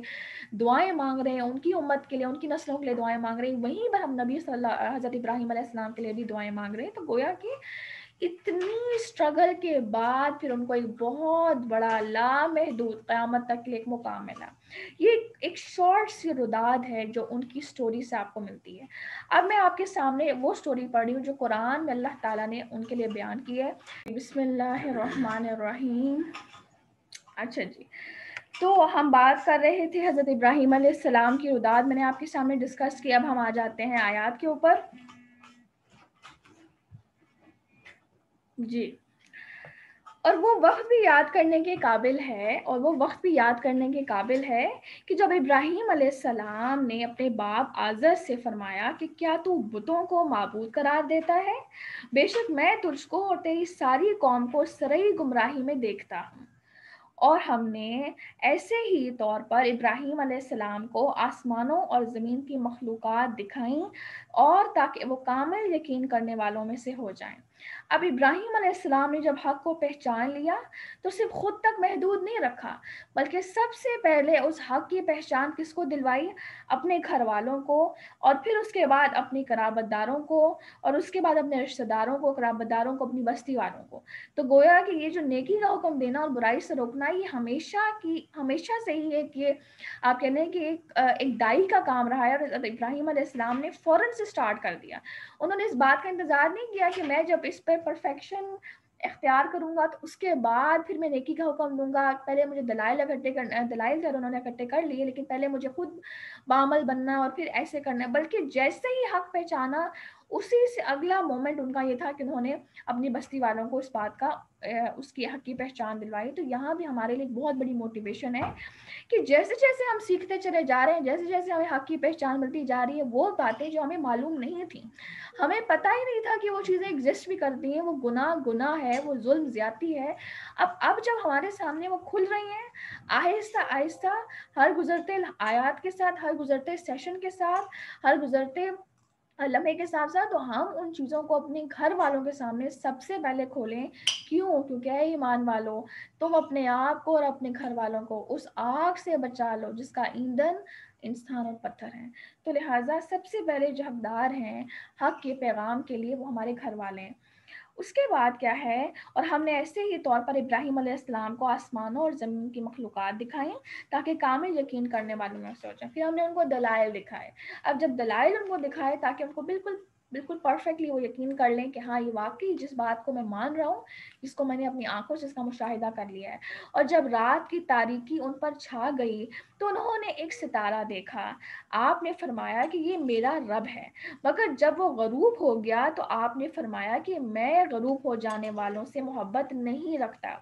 دعائیں مانگ رہے ہیں، ان کی امت کے لیے، ان کی نسلوں کے لیے دعائیں مانگ رہے ہیں، وہیں پر ہم نبی صلی اللہ حضرت ابراہیم علیہ السلام کے لیے بھی دعائیں مانگ رہے ہیں. تو گویا کہ اتنی اسٹرگل کے بعد پھر ان کو ایک بہت بڑا لامحدود قیامت تک کے لیے ایک مقام ملا. یہ ایک شارٹ سی رداد ہے جو ان کی سٹوری سے آپ کو ملتی ہے۔ اب میں آپ کے سامنے وہ سٹوری پڑھ رہی ہوں جو قرآن میں اللہ تعالیٰ نے ان کے لیے بیان کی ہے۔ بسم اللہ الرحمن الرحیم۔ اچھا جی، تو ہم بات کر رہے تھے حضرت ابراہیم علیہ السلام کی رداد میں نے آپ کے سامنے ڈسکس کی۔ اب ہم آ جاتے ہیں آیات کے اوپر۔ جی، اور وہ وقت بھی یاد کرنے کے قابل ہے، اور وہ وقت بھی یاد کرنے کے قابل ہے کہ جب ابراہیم علیہ السلام نے اپنے باپ آزر سے فرمایا کہ کیا تو بتوں کو معبود قرار دیتا ہے؟ بے شک میں تجھ کو اور تیری ساری قوم کو سرئی گمراہی میں دیکھتا ہوں۔ اور ہم نے ایسے ہی طور پر ابراہیم علیہ السلام کو آسمانوں اور زمین کی مخلوقات دکھائیں، اور تاکہ وہ کامل یقین کرنے والوں میں سے ہو جائیں۔ اب ابراہیم علیہ السلام نے جب حق کو پہچان لیا تو صرف خود تک محدود نہیں رکھا، بلکہ سب سے پہلے اس حق کی پہچان کس کو دلوائی؟ اپنے گھر والوں کو، اور پھر اس کے بعد اپنی قرابت داروں کو، اور اس کے بعد اپنے رشتہ داروں کو، قرابت داروں کو، اپنی بستی والوں کو۔ تو گویا کہ یہ جو نیکی کا حکم دینا اور برائی سے روکنا، یہ ہمیشہ سے ہی ہے کہ آپ کہتے ہیں کہ ایک دائی کا کام رہا ہے، اور ابراہیم علیہ السلام نے فوراً سے سٹارٹ کر دیا۔ انہوں نے اس بات کا انتظار نہیں کیا کہ میں جب اس پہ پرفیکشن اختیار کروں گا تو اس کے بعد پھر میں نیکی کا حکم دوں گا۔ پہلے مجھے دلائل انہوں نے اکٹھے کر لیے، لیکن پہلے مجھے خود بعمل بننا اور پھر ایسے کرنا، بلکہ جیسے ہی حق پہچانا اسی سے اگلا مومنٹ ان کا یہ تھا کہ انہوں نے اپنی بستی والوں کو اس بات کا اس کی حق کی پہچان دلوائی۔ تو یہاں بھی ہمارے لیے بہت بڑی موٹیویشن ہے کہ جیسے جیسے ہم سیکھتے چلے جا رہے ہیں، جیسے جیسے ہمیں حق کی پہچان ملتی جا رہی ہے، وہ باتیں جو ہمیں معلوم نہیں تھیں، ہمیں پتہ ہی نہیں تھا کہ وہ چیزیں ایگزسٹ بھی کرتی ہیں، وہ گناہ ہے، وہ ظلم زیادتی ہے، اب جب ہمارے سامنے وہ کھل رہی ہیں آہستہ آہستہ، ہر گزرتے آیات کے ساتھ، ہر گزرتے سیشن کے ساتھ، ہر گزرتے لمحے کے ساتھ ساتھ، تو ہم ان چیزوں کو اپنے گھر والوں کے سامنے سب سے پہلے کھولیں۔ کیونکہ اے ایمان والو، تم اپنے آپ کو اور اپنے گھر والوں کو اس آگ سے بچا لو جس کا ایندھن انسان اور پتھر ہیں۔ تو لہٰذا سب سے پہلے جو حقدار ہیں حق کے پیغام کے لیے وہ ہمارے گھر والے ہیں۔ اس کے بعد کیا ہے، اور ہم نے ایسے ہی طور پر ابراہیم علیہ السلام کو آسمانوں اور زمین کی مخلوقات دکھائیں تاکہ کامل یقین کرنے والوں میں سے ہو جائیں۔ پھر ہم نے ان کو دلائل دکھائے۔ اب جب دلائل ان کو دکھائے تاکہ ان کو بالکل پرفیکٹلی وہ یقین کر لیں کہ ہاں یہ واقعی جس بات کو میں مان رہا ہوں، جس کو میں نے اپنی آنکھوں سے اس کا مشاہدہ کر لیا ہے۔ اور جب رات کی تاریکی ان پر چھا گئی تو انہوں نے ایک ستارہ دیکھا۔ آپ نے فرمایا کہ یہ میرا رب ہے، مگر جب وہ غروب ہو گیا تو آپ نے فرمایا کہ میں غروب ہو جانے والوں سے محبت نہیں رکھتا۔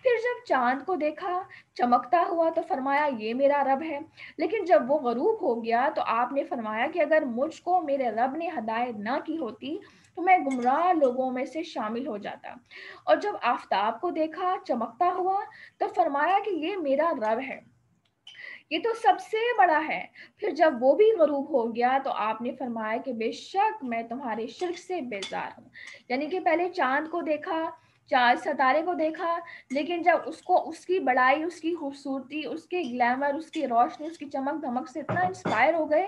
پھر جب چاند کو دیکھا چمکتا ہوا تو فرمایا یہ میرا رب ہے، لیکن جب وہ غروب ہو گیا تو آپ نے فرمایا کہ اگر مجھ کو میرے رب نے ہدایت نہ کی ہوتی تو میں گمراہ لوگوں میں سے شامل ہو جاتا۔ اور جب آفتاب کو دیکھا چمکتا ہوا تو فرمایا کہ یہ میرا رب ہے، یہ تو سب سے بڑا ہے۔ پھر جب وہ بھی غروب ہو گیا تو آپ نے فرمایا کہ بے شک میں تمہارے شرک سے بیزار ہوں۔ یعنی کہ پہلے چاند کو دیکھا، ستارے کو دیکھا، لیکن جب اس کی بڑائی، اس کی خوبصورتی، اس کے گلیمر، اس کی روشنی، اس کی چمک دھمک سے اتنا انسپائر ہو گئے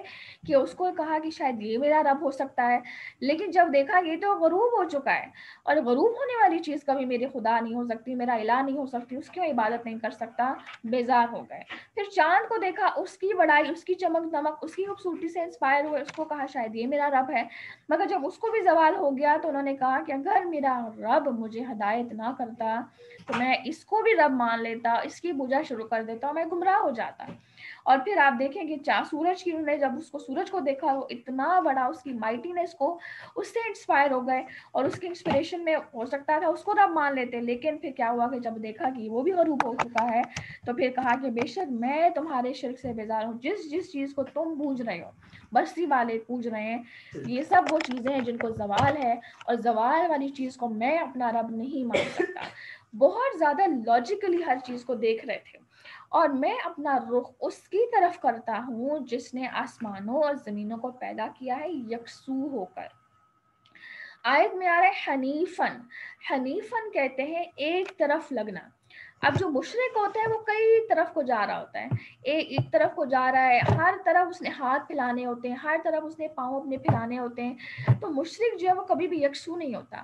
کہ اس کو کہا کہ شاید یہ میرا رب ہو سکتا ہے۔ لیکن جب دیکھا یہ تو غروب ہو چکا ہے، اور غروب ہونے والی چیز کبھی میرے خدا نہیں ہو سکتی، میرا الہ نہیں ہو سکتی، اس کی میں عبادت نہیں کر سکتا، بیزار ہو گئے۔ پھر چاند کو دیکھا، اس کی بڑائی، اس کی چمک دمک، اس کی خوبصورتی سے انسپائر ہوئے، اس کو کہا شاید یہ میرا رب ہے۔ مگر جب اس کو بھی زوال ہو گیا تو انہوں نے کہا کہ اگر میرا رب مجھے ہدایت نہ کرتا تو میں اس کو بھی رب مان لیتا، اس کی پوجا شروع کر دیتا، میں گمراہ ہو جاتا۔ اور پھر آپ دیکھیں کہ سورج کی، انہوں نے جب سورج کو دیکھا، وہ اتنا بڑا، اس کی مائٹینس کو، اس سے انسپائر ہو گئے، اور اس کی انسپریشن میں ہو سکتا تھا اس کو رب مان لیتے، لیکن پھر کیا ہوا کہ جب دیکھا کہ وہ بھی غروب ہو چکا ہے تو پھر کہا کہ بے شک میں تمہارے شرک سے بیزار ہوں۔ جس چیز کو تم پوج رہے ہو، بستی والے پوج رہے ہیں، یہ سب وہ چیزیں ہیں جن کو زوال ہے، اور زوال والی چیز کو میں اپنا رب نہیں مان سکتا۔ بہت زیادہ لاجیکلی ہر چیز کو دیکھ رہے تھے، اور میں اپنا رخ اس کی طرف کرتا ہوں جس نے آسمانوں اور زمینوں کو پیدا کیا ہے یکسو ہو کر۔ آیت میں آ رہا ہے حنیفن کہتے ہیں ایک طرف لگنا۔ اب جو مشرک ہوتا ہے وہ کئی طرف کو جا رہا ہوتا ہے، ایک طرف کو جا رہا ہے، ہر طرف اس نے ہاتھ پھیلانے ہوتے ہیں، ہر طرف اس نے پاؤں اپنے پھیلانے ہوتے ہیں. تو مشرک جو ہے وہ کبھی بھی یکسو نہیں ہوتا.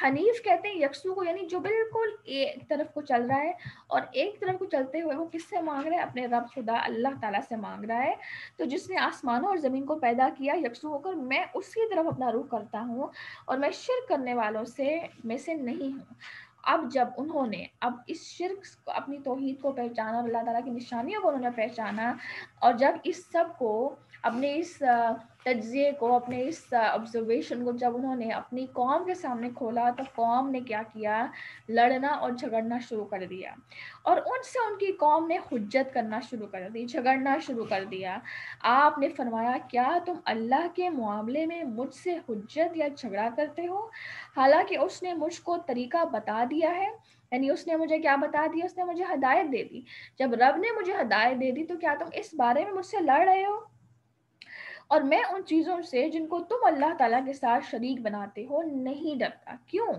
حنیف کہتے ہیں یکسو کو، یعنی جو بالکل ایک طرف کو چل رہا ہے، اور ایک طرف کو چلتے ہوئے وہ کس سے مانگ رہا ہے؟ اپنے رب خدا اللہ تعالیٰ سے مانگ رہا ہے. تو جس نے آسمانوں اور زمین کو پیدا کیا یکسو ہو کر، میں اسی طرف اپنا رخ کرتا ہوں اور میں شرک کرنے والوں میں سے نہیں ہوں. اب جب انہوں نے اس شرک کو، اپنی توحید کو پہچانا اور اللہ تعالیٰ کی نشانیوں کو انہوں نے پہچانا، اور جب اس سب کو، اپنے اس تجزیے کو، اپنے اس آبزرویشن کو جب انہوں نے اپنی قوم کے سامنے کھولا، تو قوم نے کیا کیا؟ لڑنا اور جھگڑنا شروع کر دیا، اور ان سے ان کی قوم نے حجت کرنا شروع کر دی، جھگڑنا شروع کر دیا. آپ نے فرمایا کیا تم اللہ کے معاملے میں مجھ سے حجت یا جھگڑا کرتے ہو، حالانکہ اس نے مجھ کو طریقہ بتا دیا ہے. یعنی اس نے مجھے کیا بتا دیا؟ اس نے مجھے ہدایت دے دی. جب رب نے مجھے ہدایت دے دی تو کیا تم اس بارے میں مجھ سے لڑ رہے ہو؟ اور میں ان چیزوں سے جن کو تم اللہ تعالیٰ کے ساتھ شریک بناتے ہو نہیں ڈرتا. کیوں؟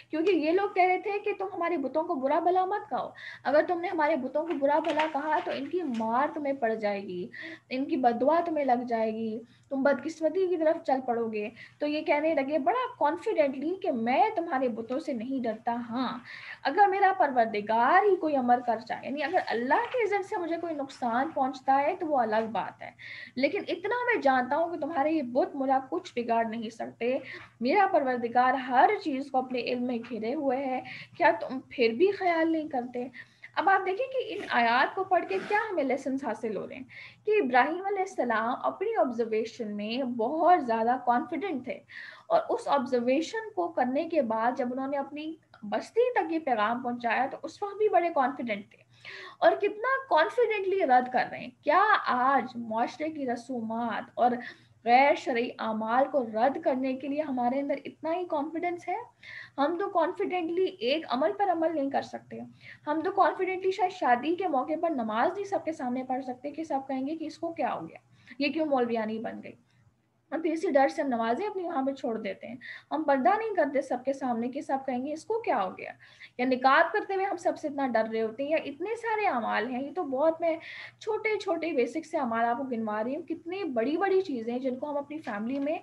کیونکہ یہ لوگ کہہ رہے تھے کہ تم ہمارے بتوں کو برا بھلا مت کہو. اگر تم نے ہمارے بتوں کو برا بھلا کہا تو ان کی مار تمہیں پڑ جائے گی، ان کی بددعا تمہیں لگ جائے گی، تم بدقسمتی کی طرف چل پڑو گے. تو یہ کہنے لگے بڑا کانفیڈنٹلی کہ میں تمہارے بتوں سے نہیں ڈرتا. ہاں، اگر میرا پروردگار ہی کوئی امر کر جائے، یعنی اگر اللہ کے اذن سے مجھے کوئی نقصان پہنچتا ہے تو وہ الگ بات ہے، لیکن اتنا میں جانتا ہوں کہ تمہارے یہ بت مجھے کچھ بگاڑ نہیں سکتے. میرا پروردگار ہر چیز کو اپنے علم میں گھیرے ہوئے ہے. کیا تم پھر بھی خیال نہیں کرتے؟ اب آپ دیکھیں کہ ان آیات کو پڑھ کے کیا ہمیں لیسنس حاصل ہو رہے ہیں کہ ابراہیم علیہ السلام اپنی آبزرویشن میں بہت زیادہ کانفیڈنٹ تھے، اور اس آبزرویشن کو کرنے کے بعد جب انہوں نے اپنی بستی تک یہ پیغام پہنچایا تو اس وقت بھی بڑے کانفیڈنٹ تھے، اور کتنا کانفیڈنٹلی رد کر رہے ہیں. کیا آج معاشرے کی رسومات اور غیر شرعی اعمال کو رد کرنے کے لیے ہمارے اندر اتنا ہی کانفیڈنس ہے؟ ہم تو کانفیڈنٹلی ایک عمل پر عمل نہیں کر سکتے. ہم تو کانفیڈنٹلی شاید شادی کے موقع پر نماز نہیں سب کے سامنے پڑھ سکتے کہ سب کہیں گے کہ اس کو کیا ہو گیا، یہ کیوں مولویانی بن گئی. ہم پھر اسی ڈر سے ہم نمازیں اپنی وہاں پہ چھوڑ دیتے ہیں. ہم پردہ نہیں کرتے سب کے سامنے کہ سب کہیں گے اس کو کیا ہو گیا. یا نقاب کرتے ہوئے ہم سب سے اتنا ڈر رہے ہوتے ہیں. یا اتنے سارے اعمال ہیں، یہ تو بہت، میں چھوٹے چھوٹے بیسک سے اعمال آپ کو گنوا رہی ہوں، کتنی بڑی بڑی چیزیں ہیں جن کو ہم اپنی فیملی میں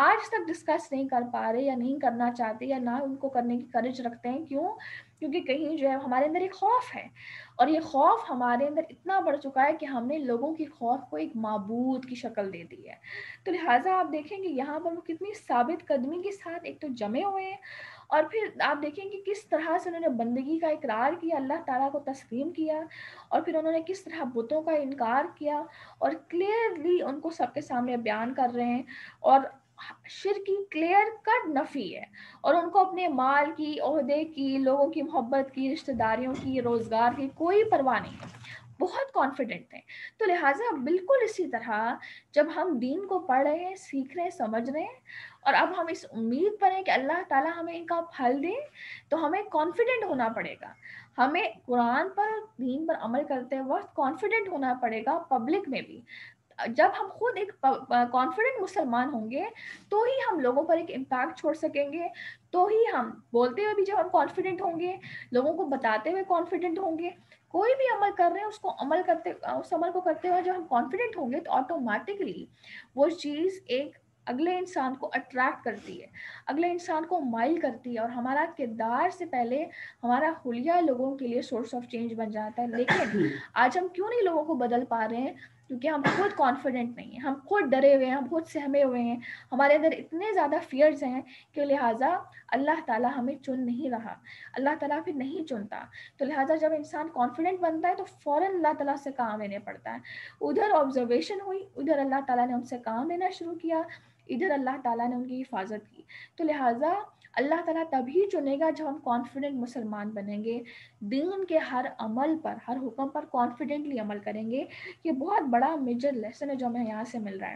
آج تک ڈسکس نہیں کر پا رہے، یا نہیں کرنا چاہتے، یا نہ ان کو کرنے کی کرج رکھتے ہیں. کیوں؟ کیونکہ کہیں جو ہے ہمارے اندر ایک خوف ہے، اور یہ خوف ہمارے اندر اتنا بڑھ چکا ہے کہ ہم نے لوگوں کی خوف کو ایک معبود کی شکل دے دی ہے. تو لہٰذا آپ دیکھیں کہ یہاں پر وہ کتنی ثابت قدمی کے ساتھ ایک تو جمے ہوئے ہیں، اور پھر آپ دیکھیں کہ کس طرح سے انہوں نے بندگی کا اقرار کیا، اللہ تعالیٰ کو تسلیم کیا، اور پھر انہوں نے کس طرح بتوں کا انکار کیا، اور کلیئرلی ان کو سب کے سامنے بیان کر رہے ہیں. اور شرک کی کلیئر کٹ نفی ہے، اور ان کو اپنے مال کی، عہدے کی، لوگوں کی محبت کی، رشتہ داریوں کی، روزگار کی کوئی پرواہ نہیں ہے، بہت کانفیڈنٹ ہیں. تو لہٰذا بالکل اسی طرح جب ہم دین کو پڑھ رہے ہیں، سیکھ رہے ہیں، سمجھ رہے ہیں، اور اب ہم اس امید پر ہیں کہ اللہ تعالیٰ ہمیں ان کا پھل دے، تو ہمیں کانفیڈنٹ ہونا پڑے گا. ہمیں قرآن پر، دین پر عمل کرتے وقت کانفیڈنٹ ہونا پڑے گا پبلک میں بھی. جب ہم خود ایک کانفیڈنٹ مسلمان ہوں گے تو ہی ہم لوگوں پر ایک امپیکٹ چھوڑ سکیں گے، تو ہی ہم بولتے ہوئے بھی جب ہم کانفیڈنٹ ہوں گے، لوگوں کو بتاتے ہوئے کانفیڈنٹ ہوں گے. کوئی بھی عمل کر رہے ہیں اس عمل کو کرتے ہوئے جب ہم کانفیڈنٹ ہوں گے تو آٹومیٹکلی وہ چیز ایک اگلے انسان کو اٹریکٹ کرتی ہے، اگلے انسان کو مائل کرتی ہے، اور ہمارا کردار سے پہلے ہمارا حلیہ لوگوں کے لیے سورس آف چینج بن جاتا ہے. لیکن آج ہم کیوں نہیں لوگوں کو بدل پا رہے ہیں؟ کیونکہ ہم خود کانفیڈنٹ نہیں ہیں، ہم خود ڈرے ہوئے ہیں، ہم خود سہمے ہوئے ہیں، ہمارے اندر اتنے زیادہ فیئرز ہیں کہ لہٰذا اللہ تعالیٰ ہمیں چن نہیں رہا، اللہ تعالیٰ پھر نہیں چنتا. تو لہٰذا جب انسان کانفیڈنٹ بنتا ہے تو فوراً اللہ تعالیٰ سے کام لینے پڑتا ہے. ادھر آبزرویشن ہوئی، ادھر اللہ تعالیٰ نے ان سے کام لینا شروع کیا، ادھر اللہ تعالیٰ نے ان کی حفاظت کی. تو لہٰذا اللہ تعالیٰ تبھی چنے گا جب ہم کانفیڈنٹ مسلمان بنیں گے، دین کے ہر عمل پر، ہر حکم پر کانفیڈنٹلی عمل کریں گے. یہ بہت بڑا میجر لیسن ہے جو ہمیں یہاں سے مل رہا ہے.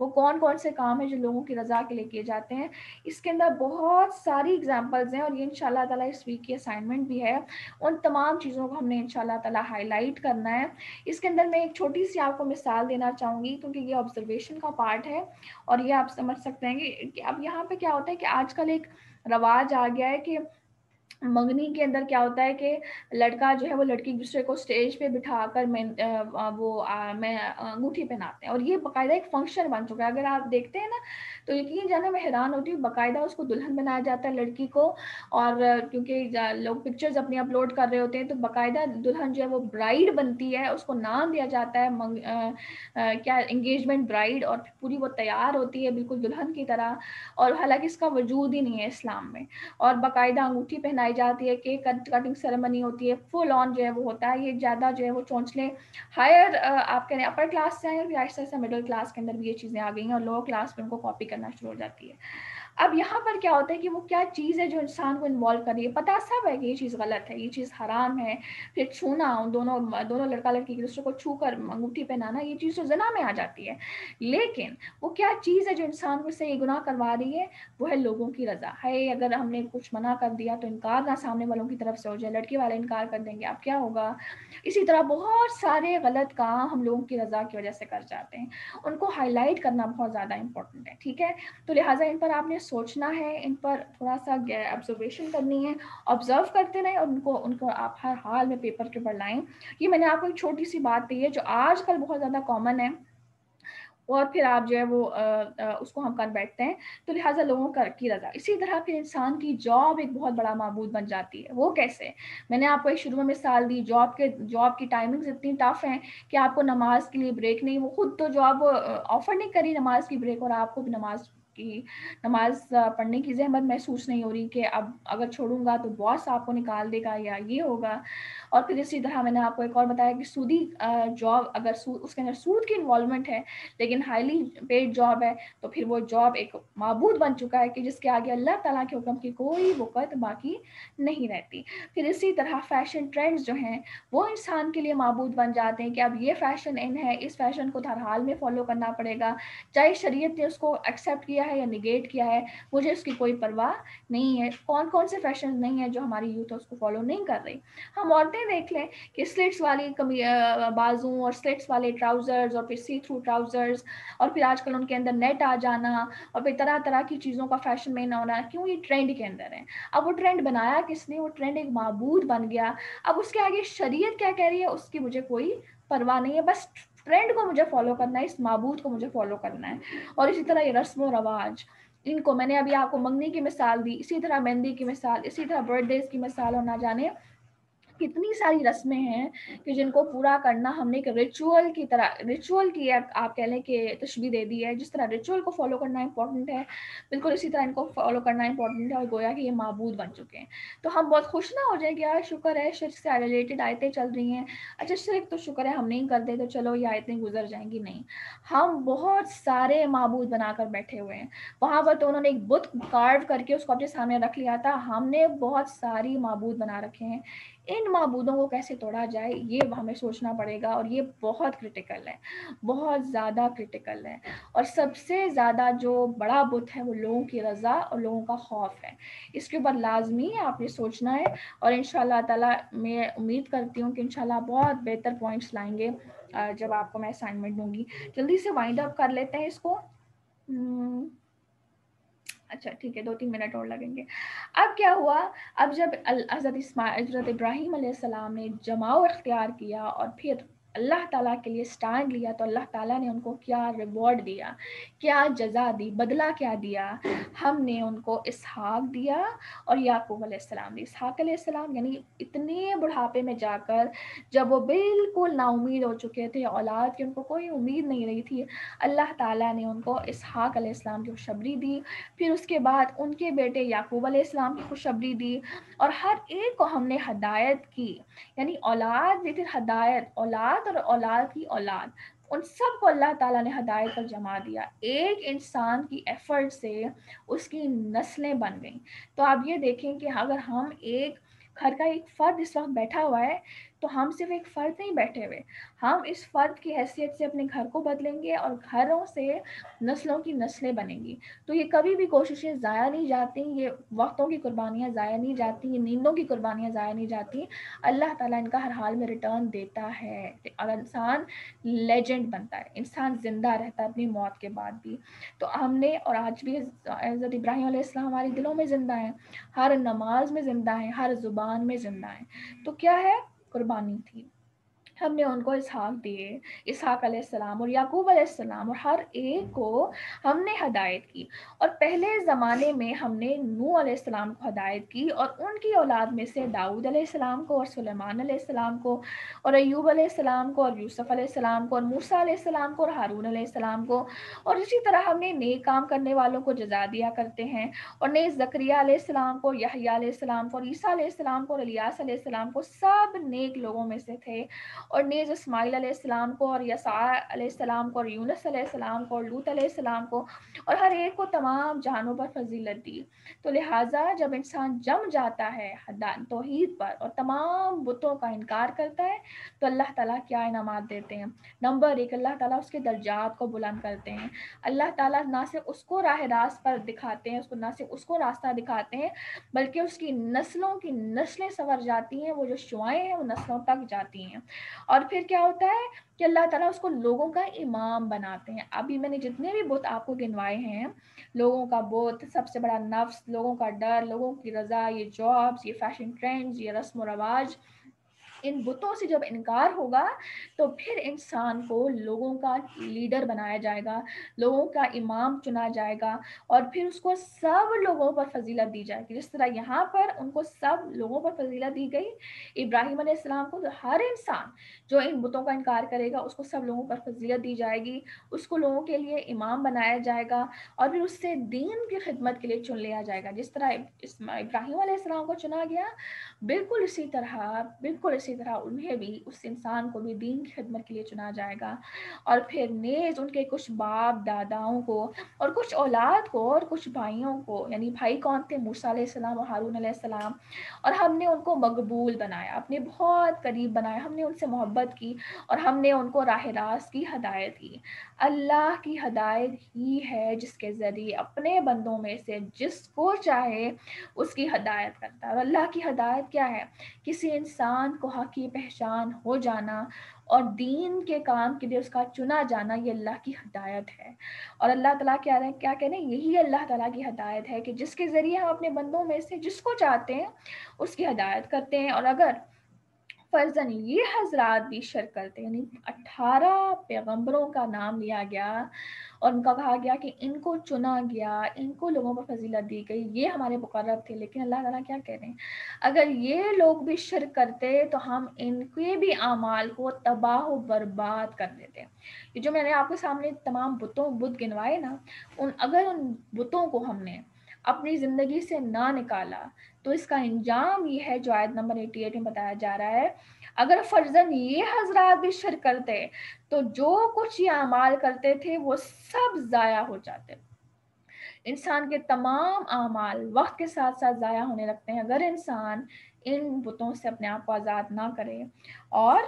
وہ کون کون سے کام ہیں جو لوگوں کی رضا کے لیے کیے جاتے ہیں. اس کے اندر بہت ساری اگزامپلز ہیں اور یہ انشاءاللہ تعالیٰ اس ویک کی اسائنمنٹ بھی ہے. ان تمام چیزوں کو ہم نے انشاءاللہ تعالیٰ ہائی لائٹ کرنا ہے. اس کے اندر میں ایک چھوٹی سی آپ کو مثال دینا چاہوں گی کیونکہ یہ آبزرویشن کا پارٹ ہے اور یہ آپ سمجھ سکتے ہیں کہ اب یہاں پہ کیا ہوتا ہے کہ آج کل ایک رواج آ گیا ہے کہ منگنی کے اندر کیا ہوتا ہے کہ لڑکا جو ہے وہ لڑکی دوسرے کو اسٹیج پہ بٹھا کر میں انگوٹھی پہناتے ہیں اور یہ باقاعدہ ایک فنکشن بن چکا ہے. اگر آپ دیکھتے ہیں نا تو یقین جانا میں حیران ہوتی ہوں. باقاعدہ اس کو دلہن بنایا جاتا ہے لڑکی کو, اور کیونکہ لوگ پکچرز اپنی اپلوڈ کر رہے ہوتے ہیں تو باقاعدہ دلہن جو ہے وہ برائڈ بنتی ہے, اس کو نام دیا جاتا ہے کیا انگیجمنٹ برائڈ, اور پوری وہ تیار ہوتی ہے بالکل دلہن کی طرح, اور حالانکہ اس کا وجود ہی نہیں ہے اسلام میں. اور باقاعدہ انگوٹھی پہنائی جاتی ہے, کیک کٹنگ سیریمنی ہوتی ہے, فل آن جو ہے وہ ہوتا ہے. یہ زیادہ جو ہے وہ چونچلے ہائر آپ کہہ رہے ہیں اپر کلاس سے ہیں, پھر آہستہ آہستہ مڈل کلاس کے اندر بھی یہ چیزیں آ گئی ہیں اور لوور کلاس میں ان کو کاپی کرنا شروع ہو جاتی ہے. اب یہاں پر کیا ہوتا ہے کہ وہ کیا چیز ہے جو انسان کو انوالو کر رہی ہے. پتہ سب ہے کہ یہ چیز غلط ہے, یہ چیز حرام ہے. پھر چھونا, دونوں لڑکا لڑکی ایک دوسرے کو چھو کر انگوٹھی پہنانا, یہ چیز تو زنا میں آ جاتی ہے. لیکن وہ کیا چیز ہے جو انسان کو سے یہ گناہ کروا رہی ہے, وہ ہے لوگوں کی رضا. ہے اگر ہم نے کچھ منع کر دیا تو انکار نہ سامنے والوں کی طرف سے ہو جائے, لڑکی والے انکار کر دیں گے اب کیا ہوگا. اسی طرح بہت سارے غلط کام ہم لوگوں کی رضا کی وجہ سے کر جاتے ہیں. ان کو ہائی لائٹ کرنا بہت زیادہ امپورٹنٹ ہے, ٹھیک ہے. تو لہٰذا ان پر آپ نے سوچنا ہے, ان پر تھوڑا سا آبزرویشن کرنی ہے, آبزرو کرتے رہیں اور ان کو آپ ہر حال میں پیپر کے اوپر لائیں. یہ میں نے آپ کو ایک چھوٹی سی بات کہی ہے جو آج کل بہت زیادہ کامن ہے, اور پھر آپ جو ہے وہ اس کو ہم کر بیٹھتے ہیں. تو لہٰذا لوگوں کی رضا. اسی طرح پھر انسان کی جاب ایک بہت بڑا معبود بن جاتی ہے. وہ کیسے؟ میں نے آپ کو ایک شروع میں مثال دی, جاب کی ٹائمنگز اتنی ٹف ہیں کہ آپ کو نماز کے لیے بریک نہیں, وہ خود تو جاب آفر نہیں کری نماز کی بریک, اور آپ کو بھی نماز پڑھنے کی زحمت محسوس نہیں ہو رہی کہ اب اگر چھوڑوں گا تو باس آپ کو نکال دے گا یا یہ ہوگا. اور پھر اسی طرح میں نے آپ کو ایک اور بتایا کہ سودی جاب, اگر اس کے اندر سود کی انوالومنٹ ہے لیکن ہائیلی پیڈ جاب ہے, تو پھر وہ جاب ایک معبود بن چکا ہے کہ جس کے آگے اللہ تعالیٰ کے حکم کی کوئی وقت باقی نہیں رہتی. پھر اسی طرح فیشن ٹرینڈز جو ہیں وہ انسان کے لیے معبود بن جاتے ہیں کہ اب یہ فیشن ان ہے, اس فیشن کو ہر حال میں فالو کرنا پڑے گا, چاہے شریعت نے اس کو ایکسیپٹ کیا ہے یا نگیٹ کیا ہے, مجھے اس کی کوئی پرواہ نہیں ہے. کون کون سے فیشن نہیں ہیں جو ہماری یوتھ اس کو فالو نہیں کر رہی. ہم عورتیں دیکھ لیں کہ سلٹس والی بازو اور سلٹس والے ٹراؤزرز اور پھر سی تھرو ٹراؤزرز, اور پھر آج کل ان کے اندر نیٹ آ جانا, اور پھر طرح طرح کی چیزوں کا فیشن میں نہ ہونا. کیوں؟ یہ ٹرینڈ کے اندر ہے. اب وہ ٹرینڈ بنایا کس نے؟ وہ ٹرینڈ ایک معبود بن گیا. اب اس کے آگے شریعت کیا کہہ رہی ہے اس کی مجھے کوئی پرواہ نہیں ہے, بس ٹرینڈ کو مجھے فالو کرنا ہے, اس معبود کو مجھے فالو کرنا ہے. اور اسی طرح یہ رسم و رواج, ان کو میں نے ابھی آپ کو منگنی کی مثال دی, اسی طرح مہندی کی مثال, اسی طرح برتھ ڈیز کی مثال, اور نہ جانے کتنی ساری رسمیں ہیں کہ جن کو پورا کرنا ہم نے ایک ریچول کی طرح, ریچول کی آپ کہہ لیں کہ تشبیہ دے دی ہے. جس طرح ریچول کو فالو کرنا امپورٹنٹ ہے, بالکل اسی طرح ان کو فالو کرنا امپورٹنٹ ہے, اور گویا کہ یہ معبود بن چکے ہیں. تو ہم بہت خوش نہ ہو جائیں کہ یار شکر ہے شرک سے ریلیٹڈ آیتیں چل رہی ہیں, اچھا شرک تو شکر ہے ہم نہیں کرتے تو چلو یہ آیتیں گزر جائیں گی. نہیں, ہم بہت سارے معبود بنا کر بیٹھے ہوئے ہیں. وہاں پر تو انہوں نے ایک بت کارو کر کے اس کو اپنے سامنے رکھ لیا تھا, ہم نے بہت ساری معبود بنا رکھے ہیں. ان معبودوں کو کیسے توڑا جائے یہ ہمیں سوچنا پڑے گا, اور یہ بہت کرٹیکل ہے, بہت زیادہ کرٹیکل ہے. اور سب سے زیادہ جو بڑا بت ہے وہ لوگوں کی رضا اور لوگوں کا خوف ہے. اس کے اوپر لازمی آپ نے سوچنا ہے, اور انشاءاللہ تعالیٰ میں امید کرتی ہوں کہ انشاءاللہ بہت بہتر پوائنٹس لائیں گے جب آپ کو میں اسائنمنٹ دوں گی. جلدی سے وائنڈ اپ کر لیتے ہیں اس کو. اچھا ٹھیک ہے, 2-3 منٹ اور لگیں گے. اب کیا ہوا, اب جب حضرت ابراہیم علیہ السلام نے جماؤ اختیار کیا اور پھر اللہ تعالیٰ کے لیے سٹینڈ لیا, تو اللہ تعالیٰ نے ان کو کیا ریوارڈ دیا, کیا جزا دی, بدلہ کیا دیا. ہم نے ان کو اسحاق دیا اور یعقوب علیہ السلام دی. اسحاق علیہ السلام یعنی اتنے بڑھاپے میں جا کر جب وہ بالکل نا امید ہو چکے تھے, اولاد کی ان کو کوئی امید نہیں رہی تھی, اللہ تعالیٰ نے ان کو اسحاق علیہ السلام کی خوشخبری دی. پھر اس کے بعد ان کے بیٹے یعقوب علیہ السلام کی خوشخبری دی, اور ہر ایک کو ہم نے ہدایت کی, یعنی اولاد نے پھر ہدایت, اولاد اور اولاد کی اولاد, ان سب کو اللہ تعالیٰ نے ہدایت پر جما دیا. ایک انسان کی ایفرٹ سے اس کی نسلیں بن گئیں. تو آپ یہ دیکھیں کہ اگر ہم ایک گھر کا ایک فرد اس وقت بیٹھا ہوا ہے, تو ہم صرف ایک فرد نہیں بیٹھے ہوئے، ہم اس فرد کی حیثیت سے اپنے گھر کو بدلیں گے اور گھروں سے نسلوں کی نسلیں بنیں گی۔ تو یہ کبھی بھی کوششیں ضائع نہیں جاتی، یہ وقتوں کی قربانیاں ضائع نہیں جاتی، یہ نیندوں کی قربانیاں ضائع نہیں جاتی، اللہ تعالیٰ ان کا ہر حال میں ریٹرن دیتا ہے اور انسان لیجنڈ بنتا ہے، انسان زندہ رہتا ہے اپنی موت کے بعد بھی۔ تو ہم نے اور آج بھی حضرت ابراہیم علیہ السلام ہمارے دلوں میں زندہ ہیں، ہر نماز میں زندہ ہیں، ہر زبان میں زندہ ہیں۔ تو کیا ہے؟ قربانی تھی۔ ہم نے ان کو اسحاق دیے، اسحاق علیہ السلام اور یعقوب علیہ السلام، اور ہر ایک کو ہم نے ہدایت کی۔ اور پہلے زمانے میں ہم نے نوح علیہ السلام کو ہدایت کی، اور ان کی اولاد میں سے داؤد علیہ السلام کو اور سلیمان علیہ السلام کو اور ایوب علیہ السلام کو اور یوسف علیہ السلام کو اور موسیٰ علیہ السلام کو اور ہارون علیہ السلام کو، اور اسی طرح ہم نے نیک کام کرنے والوں کو جزا دیا کرتے ہیں، اور نیز زکریا علیہ السلام کو، یحییٰ علیہ السلام کو اور عیسیٰ علیہ السلام کو اور الیاس علیہ السلام کو، سب نیک لوگوں میں سے تھے، اور نیز اسماعیل علیہ السلام کو اور یسع علیہ السلام کو اور یونس علیہ السلام کو اور لوط علیہ السلام کو، اور ہر ایک کو تمام جہانوں پر فضیلت دی۔ تو لہٰذا جب انسان جم جاتا ہے توحید پر اور تمام بتوں کا انکار کرتا ہے تو اللہ تعالیٰ کیا انعامات دیتے ہیں؟ نمبر 1، اللہ تعالیٰ اس کے درجات کو بلند کرتے ہیں۔ اللہ تعالیٰ نہ صرف اس کو راہ راست پر دکھاتے ہیں، نہ صرف اس کو راستہ دکھاتے ہیں، بلکہ اس کی نسلوں کی نسلیں سنور جاتی ہیں، وہ جو شعائیں ہیں وہ نسلوں تک جاتی ہیں۔ اور پھر کیا ہوتا ہے کہ اللہ تعالیٰ اس کو لوگوں کا امام بناتے ہیں۔ ابھی میں نے جتنے بھی بت آپ کو گنوائے ہیں، لوگوں کا بت، سب سے بڑا نفس، لوگوں کا ڈر، لوگوں کی رضا، یہ جابس، یہ فیشن ٹرینڈز، یہ رسم و رواج، ان بتوں سے جب انکار ہوگا تو پھر انسان کو لوگوں کا لیڈر بنایا جائے گا، لوگوں کا امام چنا جائے گا، اور پھر اس کو سب لوگوں پر فضیلت دی جائے گی۔ جس طرح یہاں پر ان کو سب لوگوں پر فضیلت دی گئی، ابراہیم علیہ السلام کو، تو ہر انسان جو ان بتوں کا انکار کرے گا اس کو سب لوگوں پر فضیلت دی جائے گی، اس کو لوگوں کے لیے امام بنایا جائے گا، اور پھر اس سے دین کی خدمت کے لیے چن لیا جائے گا۔ جس طرح ابراہیم علیہ السلام کو چنا گیا، بالکل اسی طرح انہیں بھی، اس انسان کو بھی دین کی خدمت کے لیے چنا جائے گا۔ اور پھر نیز ان کے کچھ باپ داداؤں کو اور کچھ اولاد کو اور کچھ بھائیوں کو، یعنی بھائی کون تھے؟ موسیٰ علیہ السلام اور ہارون علیہ السلام، اور ہم نے ان کو مقبول بنایا، اپنے بہت قریب بنایا، ہم نے ان سے محبت کی اور ہم نے ان کو راہ راست کی ہدایت کی۔ اللہ کی ہدایت ہی ہے جس کے ذریعے اپنے بندوں میں سے جس کو چاہے اس کی ہدایت کرتا ہے۔ اور اللہ کی ہدایت کیا ہے؟ کسی انسان کو حق کی پہچان ہو جانا اور دین کے کام کے لیے اس کا چنا جانا، یہ اللہ کی ہدایت ہے۔ اور اللہ تعالیٰ کیا کہہ رہے ہیں؟ یہی اللہ تعالیٰ کی ہدایت ہے کہ جس کے ذریعے ہم اپنے بندوں میں سے جس کو چاہتے ہیں اس کی ہدایت کرتے ہیں۔ اور اگر فرضاً یہ حضرات بھی شرک کرتے، یعنی 18 پیغمبروں کا نام لیا گیا اور ان کا کہا گیا کہ ان کو چنا گیا، ان کو لوگوں پر فضیلت دی گئی، یہ ہمارے مقرب تھے، لیکن اللہ تعالیٰ کیا کہہ رہے ہیں؟ اگر یہ لوگ بھی شرک کرتے تو ہم ان کے بھی اعمال کو تباہ و برباد کر دیتے۔ یہ جو میں نے آپ کے سامنے تمام بت گنوائے نا، اگر ان بتوں کو ہم نے اپنی زندگی سے نہ نکالا تو اس کا انجام یہ ہے جو آیت نمبر 88 میں بتایا جا رہا ہے۔ اگر فرضاً یہ حضرات بھی شرک کرتے تو جو کچھ یہ اعمال کرتے تھے وہ سب ضائع ہو جاتے۔ انسان کے تمام اعمال وقت کے ساتھ ساتھ ضائع ہونے لگتے ہیں اگر انسان ان بتوں سے اپنے آپ کو آزاد نہ کرے۔ اور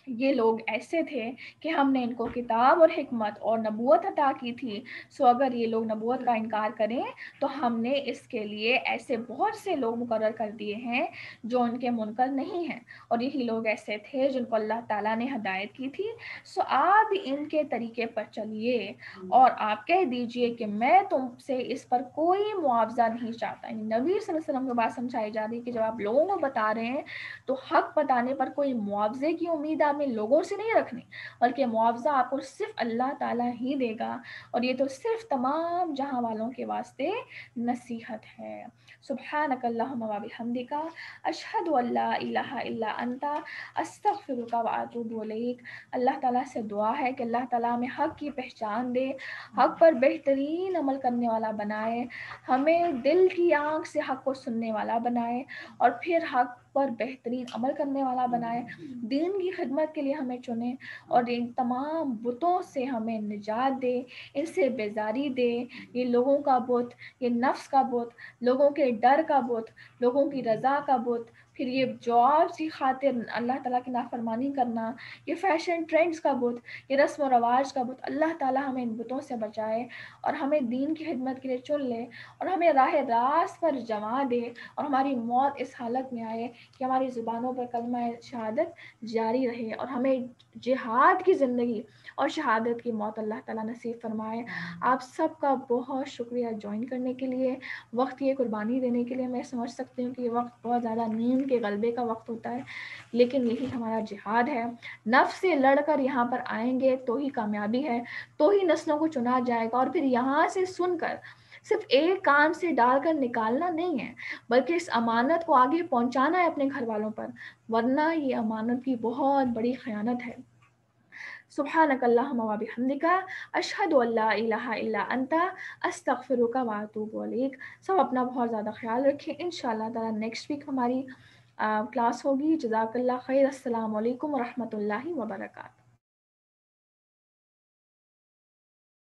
یہ لوگ ایسے تھے کہ ہم نے ان کو کتاب اور حکمت اور نبوت عطا کی تھی، سو اگر یہ لوگ نبوت کا انکار کریں تو ہم نے اس کے لیے ایسے بہت سے لوگ مقرر کر دیے ہیں جو ان کے منکر نہیں ہیں، اور یہی لوگ ایسے تھے جن کو اللہ تعالیٰ نے ہدایت کی تھی۔ سو آپ ان کے طریقے پر چلیے اور آپ کہہ دیجئے کہ میں تم سے اس پر کوئی معاوضہ نہیں چاہتا۔ نبی صلی اللہ علیہ وسلم کو بات سمجھائی جا رہی ہے کہ جب آپ لوگوں کو بتا رہے ہیں تو حق بتانے پر کوئی معاوضے کی امید آپ نے لوگوں سے نہیں رکھنی، بلکہ معاوضہ آپ کو صرف اللہ تعالیٰ ہی دے گا، اور یہ تو صرف تمام جہاں والوں کے واسطے نصیحت ہے۔ سبحانک اللہم و بحمدک، اشہد ان لا الہ الا انت، استغفرک و اتوب الیک۔ اللہ تعالیٰ سے دعا ہے کہ اللہ تعالیٰ ہمیں حق کی پہچان دے، حق پر بہترین عمل کرنے والا بنائے، ہمیں دل کی آنکھ سے حق کو سننے والا بنائے، اور پھر حق پر بہترین عمل کرنے والا بنائے، دین کی خدمت کے لیے ہمیں چنے، اور ان تمام بتوں سے ہمیں نجات دے، ان سے بیزاری دے۔ یہ لوگوں کا بت، یہ نفس کا بت، لوگوں کے ڈر کا بت، لوگوں کی رضا کا بت، پھر یہ جاب سی خاطر اللہ تعالیٰ کی نافرمانی کرنا، یہ فیشن ٹرینڈز کا بت، یہ رسم و رواج کا بت، اللہ تعالیٰ ہمیں ان بتوں سے بچائے اور ہمیں دین کی خدمت کے لیے چن لے اور ہمیں راہ راست پر جما دے، اور ہماری موت اس حالت میں آئے کہ ہماری زبانوں پر کلمہ شہادت جاری رہے، اور ہمیں جہاد کی زندگی اور شہادت کی موت اللہ تعالیٰ نصیب فرمائے۔ آپ سب کا بہت شکریہ جوائن کرنے کے لیے، وقت یہ قربانی دینے کے لیے۔ میں سمجھ سکتی ہوں کہ یہ وقت بہت زیادہ نیند کے غلبے کا وقت ہوتا ہے، لیکن یہی ہمارا جہاد ہے۔ نفس سے لڑ کر یہاں پر آئیں گے تو ہی کامیابی ہے، تو ہی نسلوں کو چنا جائے گا، اور پھر یہاں سے سن کر صرف ایک کان سے ڈال کر نکالنا نہیں ہے، بلکہ اس امانت کو آگے پہنچانا ہے اپنے گھر والوں پر، ورنہ یہ امانت کی بہت بڑی خیانت ہے۔ سبحانک اللہم و بحمدک، اشہد ان لا الہ الا انت، استغفرک و اتوب الیک۔ سب اپنا بہت زیادہ خیال رکھیں، انشاءاللہ تعالیٰ نیکسٹ ویک ہماری کلاس ہوگی۔ جزاک اللہ خیر، السلام علیکم ورحمۃ اللہ وبرکاتہ۔